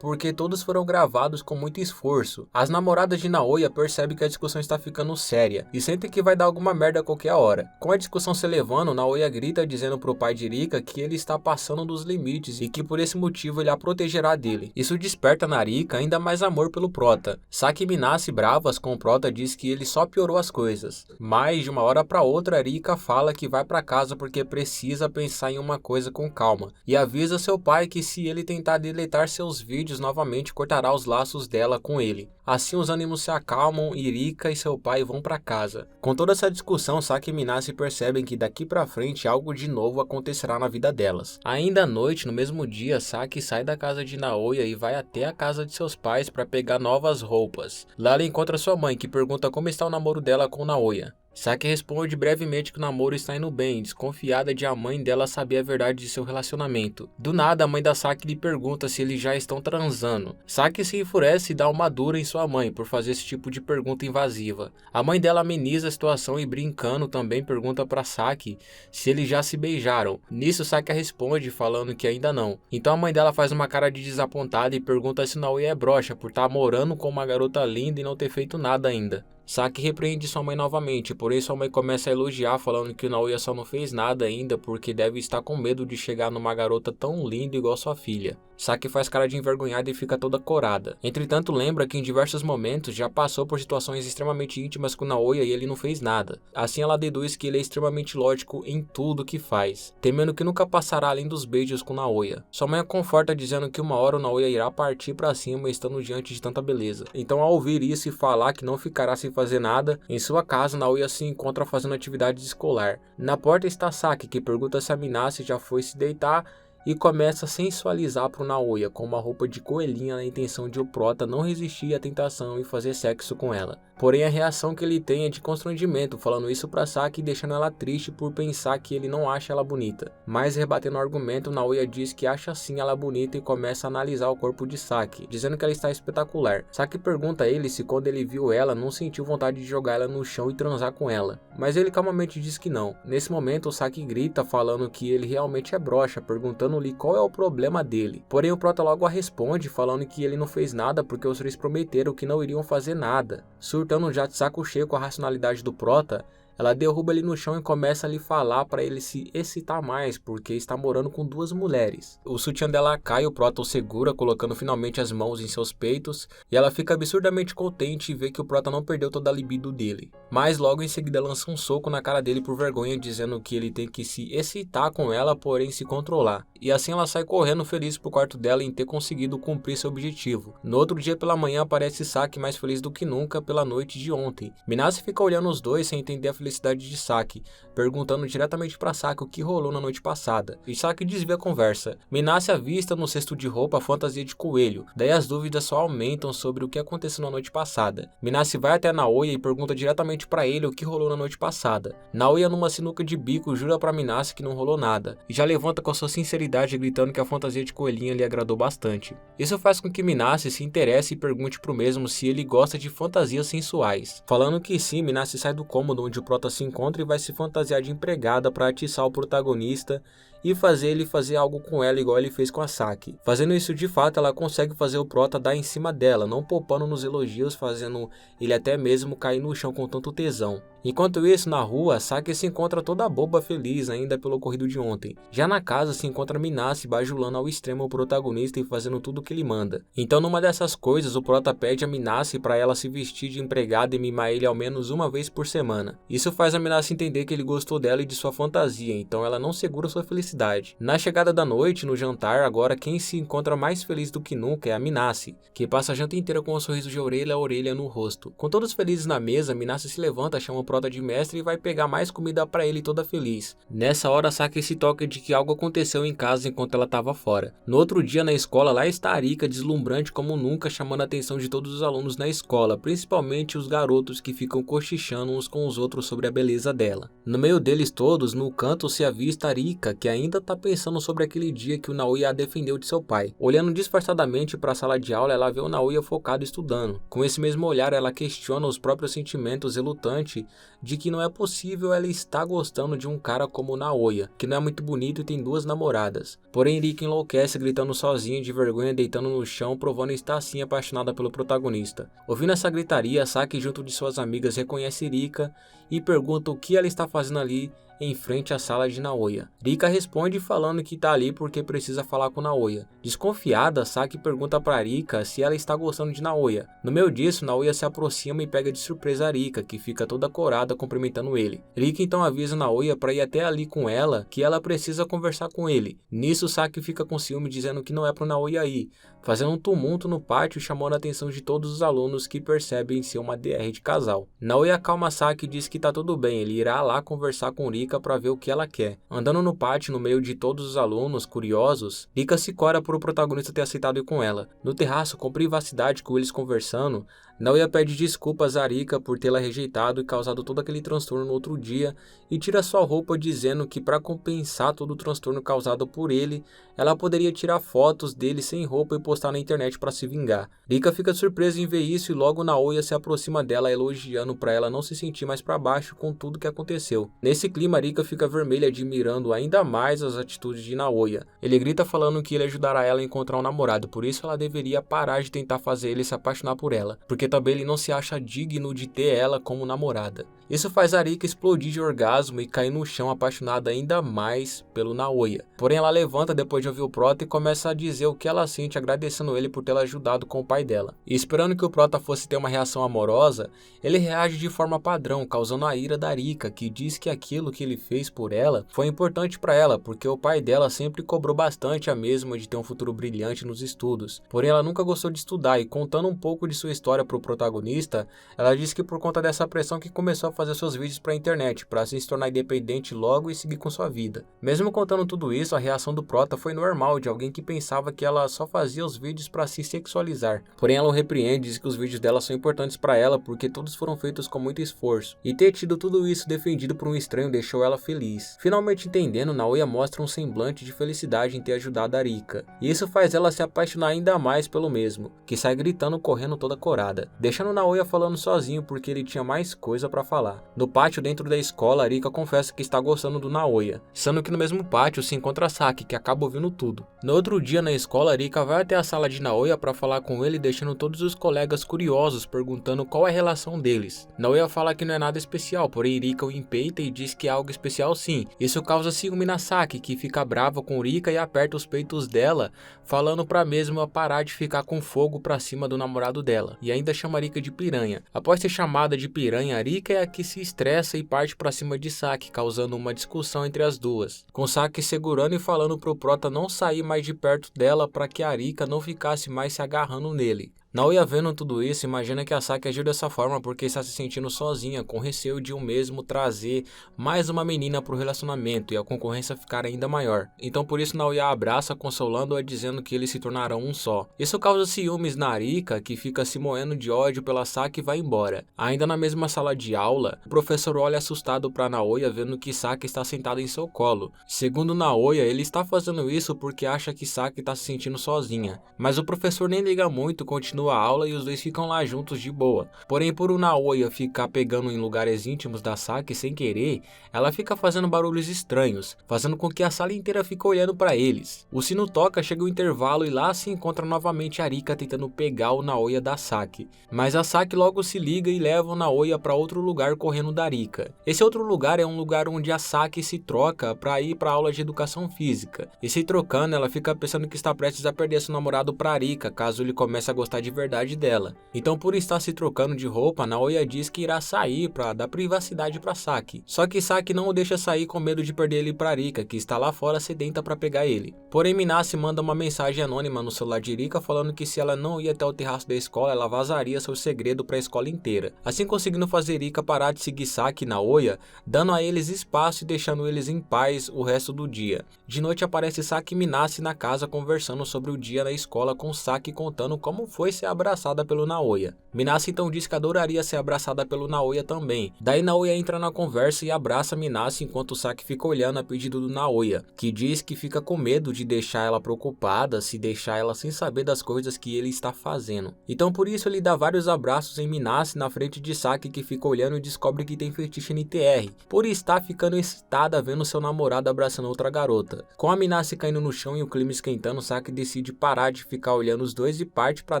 porque todos foram gravados com muito esforço. As namoradas de Naoya percebem que a discussão está ficando séria e sentem que vai dar alguma merda a qualquer hora. Com a discussão se elevando, Naoya grita dizendo pro pai de Rika que ele está passando dos limites e que por esse motivo ele a protegerá dele. Isso desperta na Rika ainda mais amor pelo prota. Saki e Minase, bravas com o prota, diz que ele só piorou as coisas. Mas de uma hora para outra, Rika fala que vai para casa porque precisa pensar em uma coisa com calma e avisa seu pai que se ele tentar deletar seus vídeos novamente, cortará os laços dela com ele. Assim os ânimos se acalmam e Rika e seu pai vão para casa. Com toda essa discussão, Saki e Minase percebem que daqui para frente algo de novo acontecerá na vida delas. Ainda à noite, no mesmo dia, Saki sai da casa de Naoya e vai até a casa de seus pais para pegar novas roupas. Lá ela encontra sua mãe, que pergunta como está o namoro dela com Naoya. Saki responde brevemente que o namoro está indo bem, desconfiada de a mãe dela saber a verdade de seu relacionamento. Do nada, a mãe da Saki lhe pergunta se eles já estão transando. Saki se enfurece e dá uma dura em sua mãe por fazer esse tipo de pergunta invasiva. A mãe dela ameniza a situação e, brincando, também pergunta para Saki se eles já se beijaram. Nisso, Saki responde falando que ainda não. Então a mãe dela faz uma cara de desapontada e pergunta se Naoya é broxa por estar morando com uma garota linda e não ter feito nada ainda. Saki repreende sua mãe novamente, porém sua mãe começa a elogiar, falando que o Naoya só não fez nada ainda porque deve estar com medo de chegar numa garota tão linda igual sua filha. Saki faz cara de envergonhada e fica toda corada. Entretanto, lembra que em diversos momentos já passou por situações extremamente íntimas com Naoya e ele não fez nada. Assim ela deduz que ele é extremamente lógico em tudo que faz, temendo que nunca passará além dos beijos com Naoya. Sua mãe a conforta dizendo que uma hora o Naoya irá partir para cima estando diante de tanta beleza. Então, ao ouvir isso e falar que não ficará sem fazer nada, em sua casa Naoya se encontra fazendo atividades escolar. Na porta está Saki, que pergunta se a Minase já foi se deitar e começa a sensualizar pro Naoya com uma roupa de coelhinha na intenção de o prota não resistir à tentação e fazer sexo com ela. Porém a reação que ele tem é de constrangimento, falando isso pra Saki e deixando ela triste por pensar que ele não acha ela bonita. Mas rebatendo o argumento, Naoya diz que acha sim ela bonita e começa a analisar o corpo de Saki, dizendo que ela está espetacular. Saki pergunta a ele se quando ele viu ela não sentiu vontade de jogar ela no chão e transar com ela, mas ele calmamente diz que não. Nesse momento o Saki grita falando que ele realmente é broxa, perguntando-lhe qual é o problema dele. Porém o prota logo a responde falando que ele não fez nada porque os três prometeram que não iriam fazer nada. Surtando já de saco cheio com a racionalidade do prota, ela derruba ele no chão e começa a lhe falar para ele se excitar mais, porque está morando com duas mulheres. O sutiã dela cai, o prota o segura, colocando finalmente as mãos em seus peitos, e ela fica absurdamente contente e vê que o prota não perdeu toda a libido dele. Mas logo em seguida lança um soco na cara dele por vergonha, dizendo que ele tem que se excitar com ela, porém se controlar. E assim ela sai correndo feliz pro quarto dela em ter conseguido cumprir seu objetivo. No outro dia pela manhã aparece Saki mais feliz do que nunca pela noite de ontem. Minase fica olhando os dois sem entender a felicidade de Saki, perguntando diretamente para Saki o que rolou na noite passada. E Saki desvia a conversa. Minase avista no cesto de roupa a fantasia de coelho, daí as dúvidas só aumentam sobre o que aconteceu na noite passada. Minase vai até Naoya e pergunta diretamente para ele o que rolou na noite passada. Naoya, numa sinuca de bico, jura para Minase que não rolou nada, e já levanta com a sua sinceridade gritando que a fantasia de coelhinha lhe agradou bastante. Isso faz com que Minase se interesse e pergunte pro mesmo se ele gosta de fantasias sensuais. Falando que sim, Minase sai do cômodo onde o prota se encontra e vai se fantasiar de empregada para atiçar o protagonista e fazer ele fazer algo com ela igual ele fez com a Saki. Fazendo isso de fato, ela consegue fazer o prota dar em cima dela, não poupando nos elogios, fazendo ele até mesmo cair no chão com tanto tesão. Enquanto isso, na rua, Saki se encontra toda boba feliz ainda pelo ocorrido de ontem. Já na casa se encontra Minase bajulando ao extremo o protagonista e fazendo tudo o que ele manda. Então numa dessas coisas, o prota pede a Minase para ela se vestir de empregada e mimar ele ao menos uma vez por semana. Isso faz a Minase entender que ele gostou dela e de sua fantasia, então ela não segura sua felicidade. Na chegada da noite, no jantar, agora quem se encontra mais feliz do que nunca é a Minase, que passa a janta inteira com um sorriso de orelha a orelha no rosto. Com todos felizes na mesa, Minase se levanta, chama o prota de mestre e vai pegar mais comida para ele toda feliz. Nessa hora, Saki se toca de que algo aconteceu em casa enquanto ela estava fora. No outro dia na escola, lá está a Rika, deslumbrante como nunca, chamando a atenção de todos os alunos na escola, principalmente os garotos que ficam cochichando uns com os outros sobre a beleza dela. No meio deles todos, no canto se avista a Rika, que ainda ainda tá pensando sobre aquele dia que o Naoya a defendeu de seu pai. Olhando disfarçadamente para a sala de aula, ela vê o Naoya focado estudando. Com esse mesmo olhar, ela questiona os próprios sentimentos, relutante de que não é possível ela estar gostando de um cara como o Naoya, que não é muito bonito e tem 2 namoradas. Porém, Rika enlouquece gritando sozinha de vergonha, deitando no chão, provando estar sim apaixonada pelo protagonista. Ouvindo essa gritaria, Saki junto de suas amigas reconhece Rika e pergunta o que ela está fazendo ali em frente à sala de Naoya. Rika responde falando que tá ali porque precisa falar com Naoya. Desconfiada, Saki pergunta para Rika se ela está gostando de Naoya. No meio disso, Naoya se aproxima e pega de surpresa a Rika, que fica toda corada cumprimentando ele. Rika então avisa Naoya para ir até ali com ela, que ela precisa conversar com ele. Nisso, Saki fica com ciúme dizendo que não é pro Naoya ir, fazendo um tumulto no pátio chamando a atenção de todos os alunos que percebem ser uma DR de casal. Naoya acalma Saki e diz que tá tudo bem, ele irá lá conversar com Rika para ver o que ela quer. Andando no pátio no meio de todos os alunos curiosos, Rika se cora por o protagonista ter aceitado ir com ela. No terraço, com privacidade com eles conversando, Naoya pede desculpas a Rika por tê-la rejeitado e causado todo aquele transtorno no outro dia e tira sua roupa dizendo que para compensar todo o transtorno causado por ele, ela poderia tirar fotos dele sem roupa e postar na internet para se vingar. Rika fica surpresa em ver isso e logo Naoya se aproxima dela elogiando para ela não se sentir mais para baixo com tudo que aconteceu. Nesse clima, Rika fica vermelha admirando ainda mais as atitudes de Naoya. Ele grita falando que ele ajudará ela a encontrar um namorado, por isso ela deveria parar de tentar fazer ele se apaixonar por ela, porque também ele não se acha digno de ter ela como namorada. Isso faz a Rika explodir de orgasmo e cair no chão apaixonada ainda mais pelo Naoya. Porém ela levanta depois de ouvir o Prota e começa a dizer o que ela sente agradecendo ele por tê-la ajudado com o pai dela. E esperando que o Prota fosse ter uma reação amorosa, ele reage de forma padrão, causando a ira da Rika, que diz que aquilo que ele fez por ela foi importante para ela, porque o pai dela sempre cobrou bastante a mesma de ter um futuro brilhante nos estudos. Porém ela nunca gostou de estudar e contando um pouco de sua história pro protagonista, ela diz que por conta dessa pressão que começou a fazer seus vídeos pra internet, para se tornar independente logo e seguir com sua vida. Mesmo contando tudo isso, a reação do Prota foi normal, de alguém que pensava que ela só fazia os vídeos para se sexualizar. Porém ela o repreende e diz que os vídeos dela são importantes para ela porque todos foram feitos com muito esforço. E ter tido tudo isso defendido por um estranho deixou ela feliz. Finalmente entendendo, Naoya mostra um semblante de felicidade em ter ajudado a Rika. E isso faz ela se apaixonar ainda mais pelo mesmo, que sai gritando correndo toda corada, deixando Naoya falando sozinho porque ele tinha mais coisa para falar. No pátio dentro da escola, Rika confessa que está gostando do Naoya, sendo que no mesmo pátio se encontra Saki, que acaba ouvindo tudo. No outro dia na escola, Rika vai até a sala de Naoya para falar com ele, deixando todos os colegas curiosos perguntando qual é a relação deles. Naoya fala que não é nada especial, porém Rika o empeita e diz que é algo especial sim. Isso causa ciúme na Saki, que fica brava com Rika e aperta os peitos dela, falando pra mesma parar de ficar com fogo pra cima do namorado dela, e ainda chama Rika de piranha. Após ser chamada de piranha, Rika é a que se estressa e parte pra cima de Saki, causando uma discussão entre as duas, com Saki segurando e falando pro Prota não sair mais de perto dela para que a Rika não ficasse mais se agarrando nele. Naoya vendo tudo isso, imagina que a Saki agiu dessa forma porque está se sentindo sozinha, com receio de o mesmo trazer mais uma menina para o relacionamento e a concorrência ficar ainda maior. Então por isso Naoya a abraça, consolando-a dizendo que eles se tornarão um só. Isso causa ciúmes na Rika, que fica se moendo de ódio pela Saki e vai embora. Ainda na mesma sala de aula, o professor olha assustado para Naoya vendo que Saki está sentada em seu colo. Segundo Naoya, ele está fazendo isso porque acha que Saki está se sentindo sozinha. Mas o professor nem liga muito, continua a aula e os dois ficam lá juntos de boa. Porém, por o Naoya ficar pegando em lugares íntimos da Saki sem querer, ela fica fazendo barulhos estranhos, fazendo com que a sala inteira fique olhando para eles. O sino toca, chega o intervalo e lá se encontra novamente a Rika tentando pegar o Naoya da Saki. Mas a Saki logo se liga e leva o Naoya para outro lugar correndo da Rika. Esse outro lugar é um lugar onde a Saki se troca para ir para aula de educação física. E se trocando, ela fica pensando que está prestes a perder seu namorado para Rika, caso ele comece a gostar de verdade dela. Então por estar se trocando de roupa, Naoya diz que irá sair para dar privacidade para Saki. Só que Saki não o deixa sair com medo de perder ele para Rika, que está lá fora sedenta para pegar ele. Porém Minase manda uma mensagem anônima no celular de Rika falando que se ela não ia até o terraço da escola, ela vazaria seu segredo para a escola inteira. Assim conseguindo fazer Rika parar de seguir Saki e Naoya, dando a eles espaço e deixando eles em paz o resto do dia. De noite aparece Saki e Minase na casa conversando sobre o dia na escola, com Saki contando como foi ser ser abraçada pelo Naoya. Minase então diz que adoraria ser abraçada pelo Naoya também. Daí Naoya entra na conversa e abraça Minase enquanto Saki fica olhando a pedido do Naoya, que diz que fica com medo de deixar ela preocupada, se deixar ela sem saber das coisas que ele está fazendo. Então por isso ele dá vários abraços em Minase na frente de Saki, que fica olhando e descobre que tem fetiche NTR, por estar ficando excitada vendo seu namorado abraçando outra garota. Com a Minase caindo no chão e o clima esquentando, Saki decide parar de ficar olhando os dois e parte para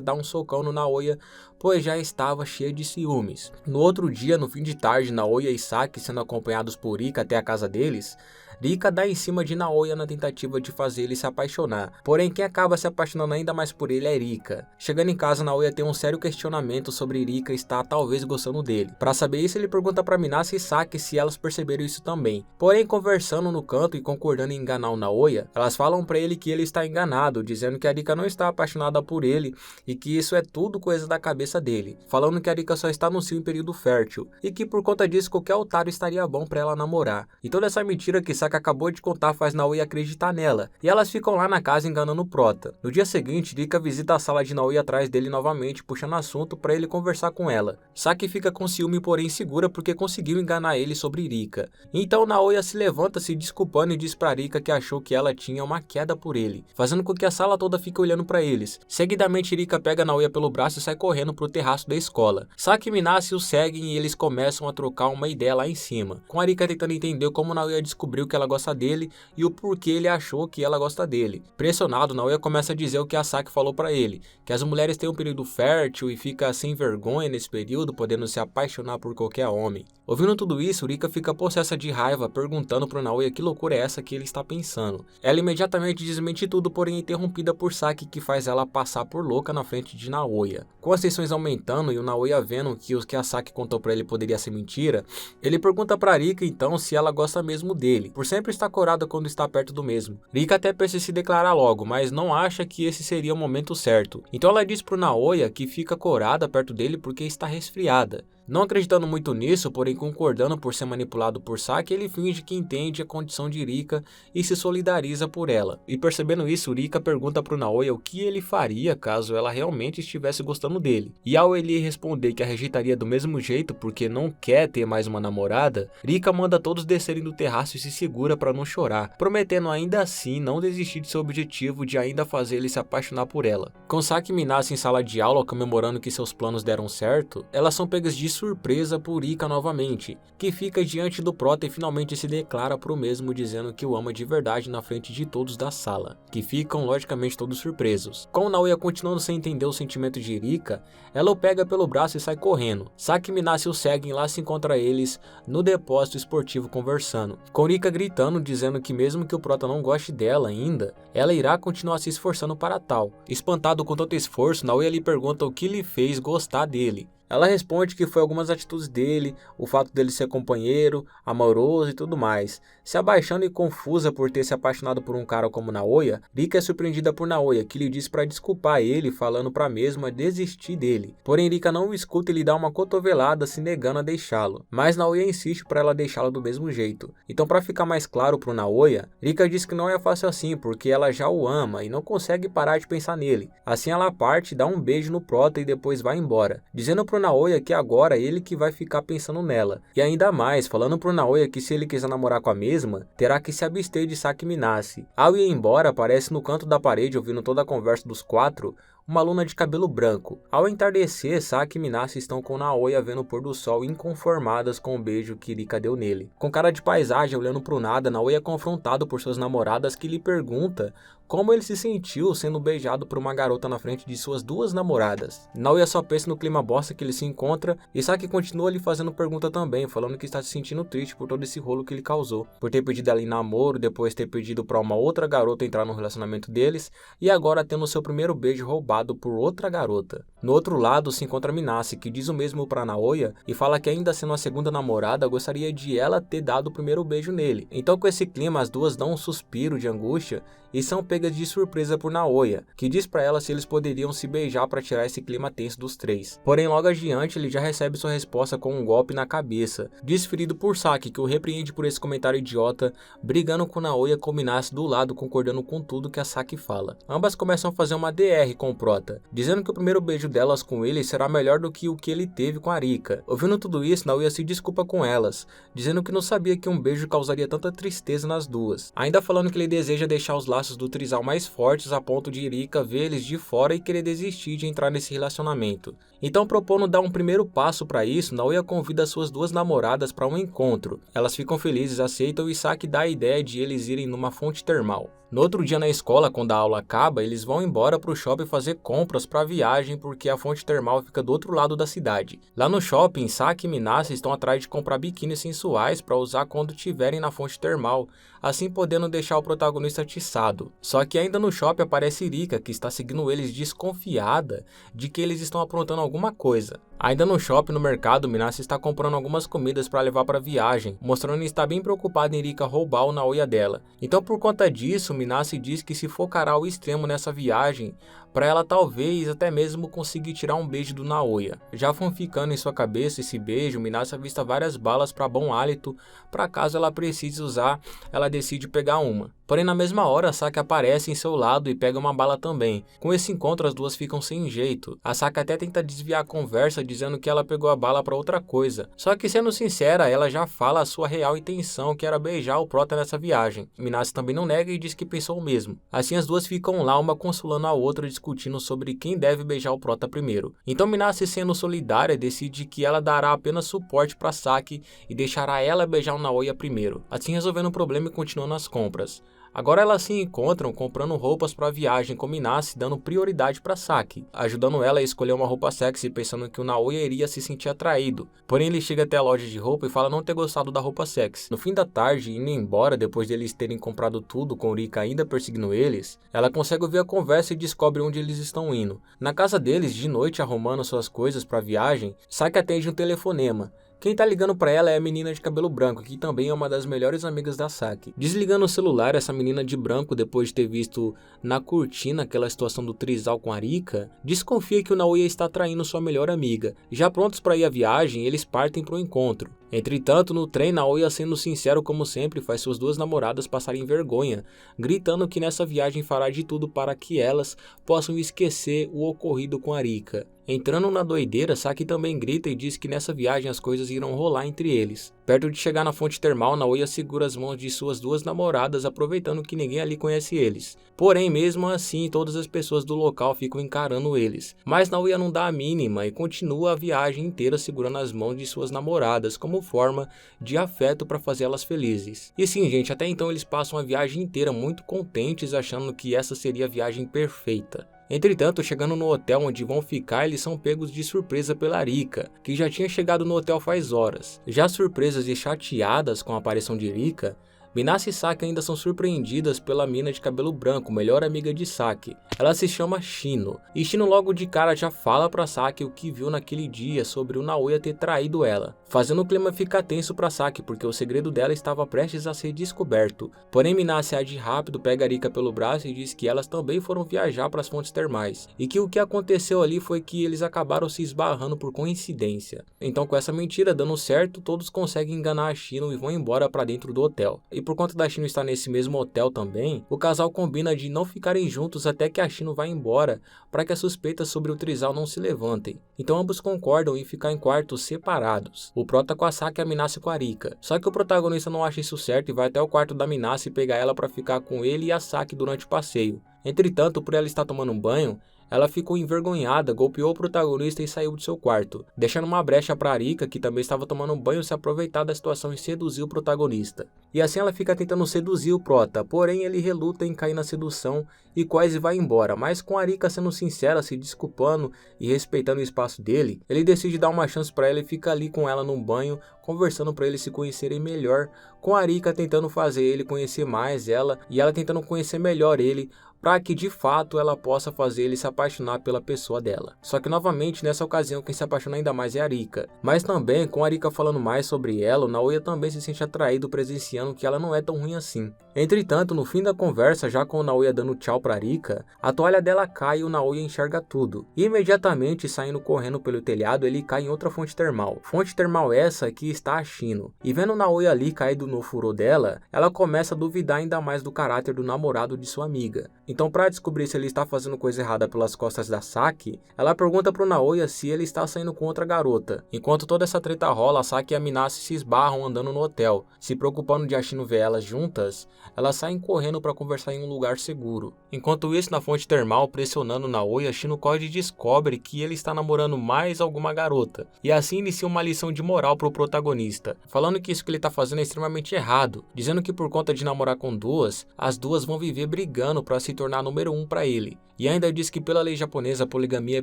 dar um socão no Naoya, pois já estava cheia de ciúmes. No outro dia, no fim de tarde, Naoya e Saki sendo acompanhados por Rika até a casa deles, Rika dá em cima de Naoya na tentativa de fazer ele se apaixonar, porém quem acaba se apaixonando ainda mais por ele é Rika. Chegando em casa, Naoya tem um sério questionamento sobre Rika estar talvez gostando dele. Para saber isso, ele pergunta para Minase e Saki se elas perceberam isso também. Porém, conversando no canto e concordando em enganar o Naoya, elas falam para ele que ele está enganado, dizendo que a Rika não está apaixonada por ele e que isso é tudo coisa da cabeça dele, falando que a Rika só está no cio em período fértil e que por conta disso qualquer otário estaria bom para ela namorar. E toda essa mentira que Saki acabou de contar faz Naoya acreditar nela, e elas ficam lá na casa enganando o Prota. No dia seguinte, Rika visita a sala de Naoya atrás dele novamente, puxando assunto para ele conversar com ela. Saki fica com ciúme, porém insegura porque conseguiu enganar ele sobre Rika. Então Naoya se levanta se desculpando e diz para Rika que achou que ela tinha uma queda por ele, fazendo com que a sala toda fique olhando para eles. Seguidamente, Rika pega Naoya pelo braço e sai correndo pro terraço da escola. Saki e Minase o seguem e eles começam a trocar uma ideia lá em cima, com a Rika tentando entender como Naoya descobriu que ela gosta dele e o porquê ele achou que ela gosta dele. Pressionado, Naoya começa a dizer o que a Saki falou pra ele, que as mulheres têm um período fértil e fica sem vergonha nesse período, podendo se apaixonar por qualquer homem. Ouvindo tudo isso, Rika fica possessa de raiva, perguntando pro Naoya que loucura é essa que ele está pensando. Ela imediatamente desmente tudo, porém interrompida por Saki, que faz ela passar por louca na frente de Naoya. Com as tensões aumentando e o Naoya vendo que o que a Saki contou pra ele poderia ser mentira, ele pergunta pra Rika então se ela gosta mesmo dele, por sempre estar corada quando está perto do mesmo. Rika até pensa em se declarar logo, mas não acha que esse seria o momento certo. Então ela diz pro Naoya que fica corada perto dele porque está resfriada. Não acreditando muito nisso, porém concordando por ser manipulado por Saki, ele finge que entende a condição de Rika e se solidariza por ela. E percebendo isso, Rika pergunta pro Naoya o que ele faria caso ela realmente estivesse gostando dele. E ao ele responder que a rejeitaria do mesmo jeito porque não quer ter mais uma namorada, Rika manda todos descerem do terraço e se segura para não chorar, prometendo ainda assim não desistir de seu objetivo de ainda fazer ele se apaixonar por ela. Com Saki e Minase em sala de aula comemorando que seus planos deram certo, elas são pegas de surpresa por Rika novamente, que fica diante do Prota e finalmente se declara pro mesmo, dizendo que o ama de verdade na frente de todos da sala, que ficam logicamente todos surpresos. Com Naoya continuando sem entender o sentimento de Rika, ela o pega pelo braço e sai correndo. Saki e Minase o seguem, lá se encontra eles no depósito esportivo conversando, com Rika gritando, dizendo que mesmo que o Prota não goste dela ainda, ela irá continuar se esforçando para tal. Espantado com tanto esforço, Naoya lhe pergunta o que lhe fez gostar dele. Ela responde que foi algumas atitudes dele, o fato dele ser companheiro, amoroso e tudo mais. Se abaixando e confusa por ter se apaixonado por um cara como Naoya, Rika é surpreendida por Naoya, que lhe diz para desculpar ele, falando pra mesma desistir dele. Porém, Rika não o escuta e lhe dá uma cotovelada, se negando a deixá-lo. Mas Naoya insiste para ela deixá-lo do mesmo jeito. Então, para ficar mais claro pro Naoya, Rika diz que não é fácil assim, porque ela já o ama e não consegue parar de pensar nele. Assim ela parte, dá um beijo no Prota e depois vai embora, dizendo pro Naoya que agora é ele que vai ficar pensando nela. E ainda mais, falando pro Naoya que se ele quiser namorar com a mesma, terá que se abster de Saki e Minase. Ao ir embora, aparece no canto da parede, ouvindo toda a conversa dos quatro, uma aluna de cabelo branco. Ao entardecer, Saki e Minase estão com Naoya vendo o pôr do sol, inconformadas com o beijo que Rika deu nele. Com cara de paisagem, olhando pro nada, Naoya é confrontado por suas namoradas, que lhe pergunta como ele se sentiu sendo beijado por uma garota na frente de suas duas namoradas. Naoya só pensa no clima bosta que ele se encontra, e Saki continua lhe fazendo pergunta também, falando que está se sentindo triste por todo esse rolo que ele causou, por ter pedido ela em namoro, depois ter pedido para uma outra garota entrar no relacionamento deles, e agora tendo seu primeiro beijo roubado por outra garota. No outro lado se encontra Minase, que diz o mesmo para Naoya e fala que ainda sendo a segunda namorada, gostaria de ela ter dado o primeiro beijo nele. Então com esse clima, as duas dão um suspiro de angústia e são pegas pegas de surpresa por Naoya, que diz pra ela se eles poderiam se beijar pra tirar esse clima tenso dos três. Porém, logo adiante, ele já recebe sua resposta com um golpe na cabeça, desferido por Saki, que o repreende por esse comentário idiota, brigando com Naoya com Minase do lado, concordando com tudo que a Saki fala. Ambas começam a fazer uma DR com o Prota, dizendo que o primeiro beijo delas com ele será melhor do que o que ele teve com a Arika. Ouvindo tudo isso, Naoya se desculpa com elas, dizendo que não sabia que um beijo causaria tanta tristeza nas duas, ainda falando que ele deseja deixar os laços do trisal mais fortes a ponto de Arika ver eles de fora e querer desistir de entrar nesse relacionamento. Então, propondo dar um primeiro passo para isso, Naoya convida suas duas namoradas para um encontro. Elas ficam felizes, aceitam e Saki dá a ideia de eles irem numa fonte termal. No outro dia na escola, quando a aula acaba, eles vão embora pro shopping fazer compras para a viagem porque a fonte termal fica do outro lado da cidade. Lá no shopping, Saki e Minase estão atrás de comprar biquínis sensuais para usar quando estiverem na fonte termal, assim podendo deixar o protagonista atiçado. Só que ainda no shopping aparece Rika, que está seguindo eles desconfiada de que eles estão aprontando alguma coisa. Ainda no shopping, no mercado, Minase está comprando algumas comidas para levar para a viagem, mostrando que está bem preocupada em Rika roubar o Naoya dela. Então, por conta disso, Minase diz que se focará ao extremo nessa viagem, para ela talvez até mesmo conseguir tirar um beijo do Naoya. Já fanficando em sua cabeça esse beijo, Minase avista várias balas para bom hálito, para caso ela precise usar, ela decide pegar uma. Porém, na mesma hora, a Saki aparece em seu lado e pega uma bala também. Com esse encontro, as duas ficam sem jeito. A Saki até tenta desviar a conversa, dizendo que ela pegou a bala para outra coisa. Só que, sendo sincera, ela já fala a sua real intenção, que era beijar o Prota nessa viagem. Minase também não nega e diz que pensou o mesmo. Assim, as duas ficam lá, uma consolando a outra, discutindo sobre quem deve beijar o Prota primeiro. Então, Minase, sendo solidária, decide que ela dará apenas suporte para Saki e deixará ela beijar o Naoya primeiro. Assim, resolvendo o problema e continuando as compras. Agora elas se encontram comprando roupas para a viagem com Minase, dando prioridade para Saki, ajudando ela a escolher uma roupa sexy, pensando que o Naoya iria se sentir atraído. Porém, ele chega até a loja de roupa e fala não ter gostado da roupa sexy. No fim da tarde, indo embora, depois de eles terem comprado tudo, com Rika ainda perseguindo eles, ela consegue ouvir a conversa e descobre onde eles estão indo. Na casa deles, de noite, arrumando suas coisas para a viagem, Saki atende um telefonema. Quem tá ligando pra ela é a menina de cabelo branco, que também é uma das melhores amigas da Saki. Desligando o celular, essa menina de branco, depois de ter visto na cortina aquela situação do trisal com a Rika, desconfia que o Naoya está traindo sua melhor amiga. Já prontos para ir à viagem, eles partem pro encontro. Entretanto, no trem, Naoya, sendo sincero como sempre, faz suas duas namoradas passarem vergonha, gritando que nessa viagem fará de tudo para que elas possam esquecer o ocorrido com a Rika. Entrando na doideira, Saki também grita e diz que nessa viagem as coisas irão rolar entre eles. Perto de chegar na fonte termal, Naoya segura as mãos de suas duas namoradas, aproveitando que ninguém ali conhece eles. Porém, mesmo assim, todas as pessoas do local ficam encarando eles. Mas Naoya não dá a mínima e continua a viagem inteira segurando as mãos de suas namoradas, como forma de afeto para fazê-las felizes. E sim, gente, até então eles passam a viagem inteira muito contentes, achando que essa seria a viagem perfeita. Entretanto, chegando no hotel onde vão ficar, eles são pegos de surpresa pela Rika, que já tinha chegado no hotel faz horas. Já surpresas e chateadas com a aparição de Rika, Minase e Saki ainda são surpreendidas pela mina de cabelo branco, melhor amiga de Saki. Ela se chama Shino, e Shino logo de cara já fala pra Saki o que viu naquele dia sobre o Naoya ter traído ela, fazendo o clima ficar tenso pra Saki, porque o segredo dela estava prestes a ser descoberto. Porém, Minase age rápido, pega a Rika pelo braço e diz que elas também foram viajar para as fontes termais, e que o que aconteceu ali foi que eles acabaram se esbarrando por coincidência. Então, com essa mentira dando certo, todos conseguem enganar a Shino e vão embora para dentro do hotel. E por conta da Shino estar nesse mesmo hotel também, o casal combina de não ficarem juntos até que a Shino vá embora, para que as suspeitas sobre o trisal não se levantem. Então ambos concordam em ficar em quartos separados, o Prota com a Saki e a Minase com a Rika. Só que o protagonista não acha isso certo e vai até o quarto da Minase pegar ela para ficar com ele e a Saki durante o passeio. Entretanto, por ela estar tomando um banho, ela ficou envergonhada, golpeou o protagonista e saiu de seu quarto, deixando uma brecha para Rika, que também estava tomando um banho, se aproveitar da situação e seduzir o protagonista. E assim ela fica tentando seduzir o Prota, porém ele reluta em cair na sedução e quase vai embora, mas com a Rika sendo sincera, se desculpando e respeitando o espaço dele, ele decide dar uma chance para ela e fica ali com ela num banho, conversando para eles se conhecerem melhor, com a Arika tentando fazer ele conhecer mais ela e ela tentando conhecer melhor ele, para que de fato ela possa fazer ele se apaixonar pela pessoa dela. Só que novamente nessa ocasião quem se apaixona ainda mais é a Arika. Mas também com a Arika falando mais sobre ela, o Naoya também se sente atraído presenciando que ela não é tão ruim assim. Entretanto, no fim da conversa, já com o Naoya dando tchau para Arika, a toalha dela cai e o Naoya enxerga tudo. E imediatamente saindo correndo pelo telhado ele cai em outra fonte termal. Fonte termal essa que está a Shino. E vendo o Naoya ali caído no furor dela, ela começa a duvidar ainda mais do caráter do namorado de sua amiga. Então, para descobrir se ele está fazendo coisa errada pelas costas da Saki, ela pergunta pro Naoya se ele está saindo com outra garota. Enquanto toda essa treta rola, a Saki e a Minase se esbarram andando no hotel. Se preocupando de a Shino ver elas juntas, elas saem correndo para conversar em um lugar seguro. Enquanto isso, na fonte termal, pressionando o Naoya, Shino Koji descobre que ele está namorando mais alguma garota. E assim inicia uma lição de moral pro protagonista, falando que isso que ele está fazendo é extremamente errado, dizendo que por conta de namorar com duas, as duas vão viver brigando para se tornar número 1 para ele. E ainda diz que pela lei japonesa a poligamia é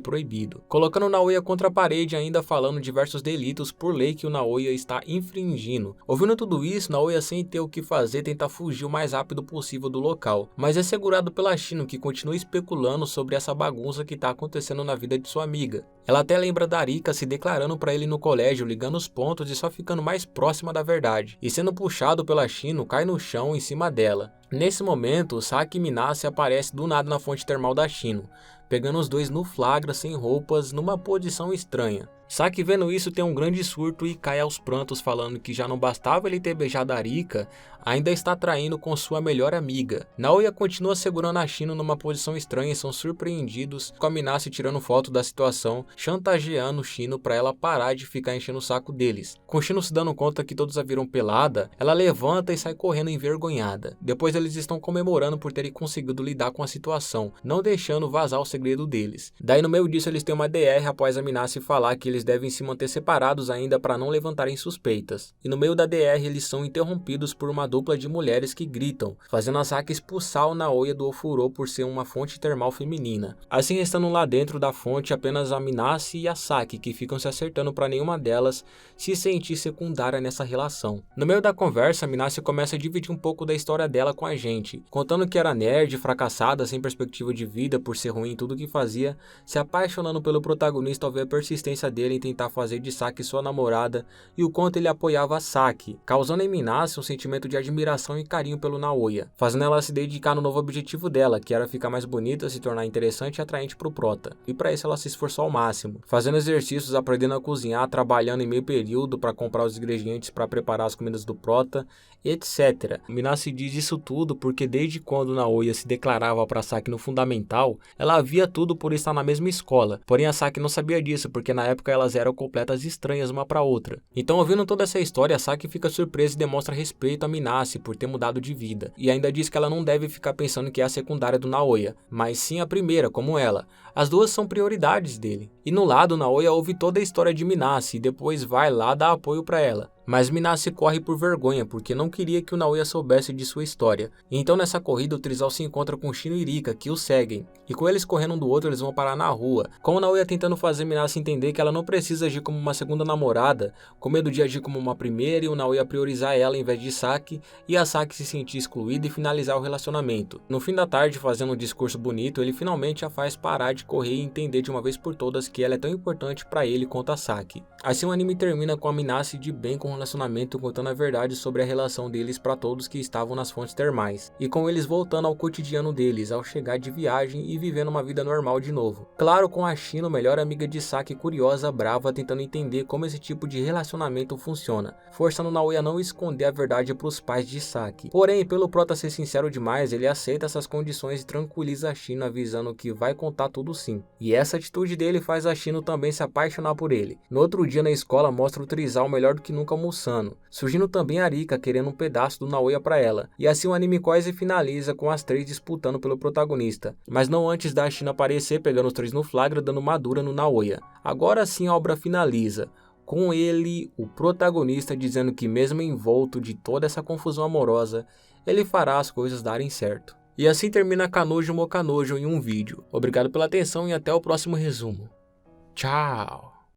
proibido, colocando o Naoya contra a parede, ainda falando diversos delitos por lei que o Naoya está infringindo. Ouvindo tudo isso, Naoya, sem ter o que fazer, tenta fugir o mais rápido possível do local, mas é segurado pela Shino, que continua especulando sobre essa bagunça que está acontecendo na vida de sua amiga. Ela até lembra da Arika se declarando para ele no colégio, ligando os pontos e só ficando mais próxima da verdade, e sendo puxado pela Shino, cai no chão em cima dela. Nesse momento, Saki e Minase aparece do nada na fonte termal da Shino, pegando os dois no flagra sem roupas, numa posição estranha. Saki, vendo isso, tem um grande surto e cai aos prantos, falando que já não bastava ele ter beijado a Arika, ainda está traindo com sua melhor amiga. Naoya continua segurando a Shino numa posição estranha e são surpreendidos com a Minase tirando foto da situação, chantageando Shino para ela parar de ficar enchendo o saco deles. Com Shino se dando conta que todos a viram pelada, ela levanta e sai correndo envergonhada. Depois eles estão comemorando por terem conseguido lidar com a situação, não deixando vazar o segredo deles. Daí no meio disso eles têm uma DR após a Minase falar que eles devem se manter separados ainda para não levantarem suspeitas. E no meio da DR eles são interrompidos por uma dupla de mulheres que gritam, fazendo a Saki expulsar o Naoya do ofurô por ser uma fonte termal feminina. Assim, estando lá dentro da fonte apenas a Minase e a Saki, que ficam se acertando para nenhuma delas se sentir secundária nessa relação. No meio da conversa, a Minase começa a dividir um pouco da história dela com a gente, contando que era nerd, fracassada, sem perspectiva de vida por ser ruim em tudo que fazia, se apaixonando pelo protagonista ao ver a persistência dele em tentar fazer de Saki sua namorada e o quanto ele apoiava a Saki, causando em Minase um sentimento de admiração e carinho pelo Naoya, fazendo ela se dedicar no novo objetivo dela, que era ficar mais bonita, se tornar interessante e atraente pro prota. E para isso ela se esforçou ao máximo, fazendo exercícios, aprendendo a cozinhar, trabalhando em meio período para comprar os ingredientes para preparar as comidas do prota, etc. Minase diz isso tudo porque desde quando Naoya se declarava para Saki no fundamental, ela via tudo por estar na mesma escola, porém a Saki não sabia disso porque na época elas eram completas estranhas uma para outra. Então, ouvindo toda essa história, a Saki fica surpresa e demonstra respeito a Minase por ter mudado de vida, e ainda diz que ela não deve ficar pensando que é a secundária do Naoya, mas sim a primeira, como ela. As duas são prioridades dele. E no lado, Naoya ouve toda a história de Minase e depois vai lá dar apoio para ela. Mas Minase corre por vergonha, porque não queria que o Naoya soubesse de sua história. E então nessa corrida o trisal se encontra com Shino e Rika, que o seguem. E com eles correndo um do outro, eles vão parar na rua, com o Naoya tentando fazer Minase entender que ela não precisa agir como uma segunda namorada, com medo de agir como uma primeira e o Naoya priorizar ela em vez de Saki, e a Saki se sentir excluída e finalizar o relacionamento. No fim da tarde, fazendo um discurso bonito, ele finalmente a faz parar de correr e entender de uma vez por todas que ela é tão importante para ele quanto a Saki. Assim o anime termina com a Minase de bem com o relacionamento, contando a verdade sobre a relação deles para todos que estavam nas fontes termais, e com eles voltando ao cotidiano deles, ao chegar de viagem e vivendo uma vida normal de novo. Claro, com a Shino, melhor amiga de Saki, curiosa, brava, tentando entender como esse tipo de relacionamento funciona, forçando Naoya a não esconder a verdade para os pais de Saki. Porém, pelo prota ser sincero demais, ele aceita essas condições e tranquiliza a Shino, avisando que vai contar tudo sim. E essa atitude dele faz a Shino também se apaixonar por ele. No outro dia na escola mostra o trisal melhor do que nunca almoçando, surgindo também a Arika querendo um pedaço do Naoya para ela. E assim o anime quase finaliza com as três disputando pelo protagonista, mas não antes da Shino aparecer pegando os três no flagra, dando uma dura no Naoya. Agora sim a obra finaliza, com ele, o protagonista, dizendo que mesmo envolto de toda essa confusão amorosa, ele fará as coisas darem certo. E assim termina Kanojo mo Kanojo em um vídeo. Obrigado pela atenção e até o próximo resumo. Tchau!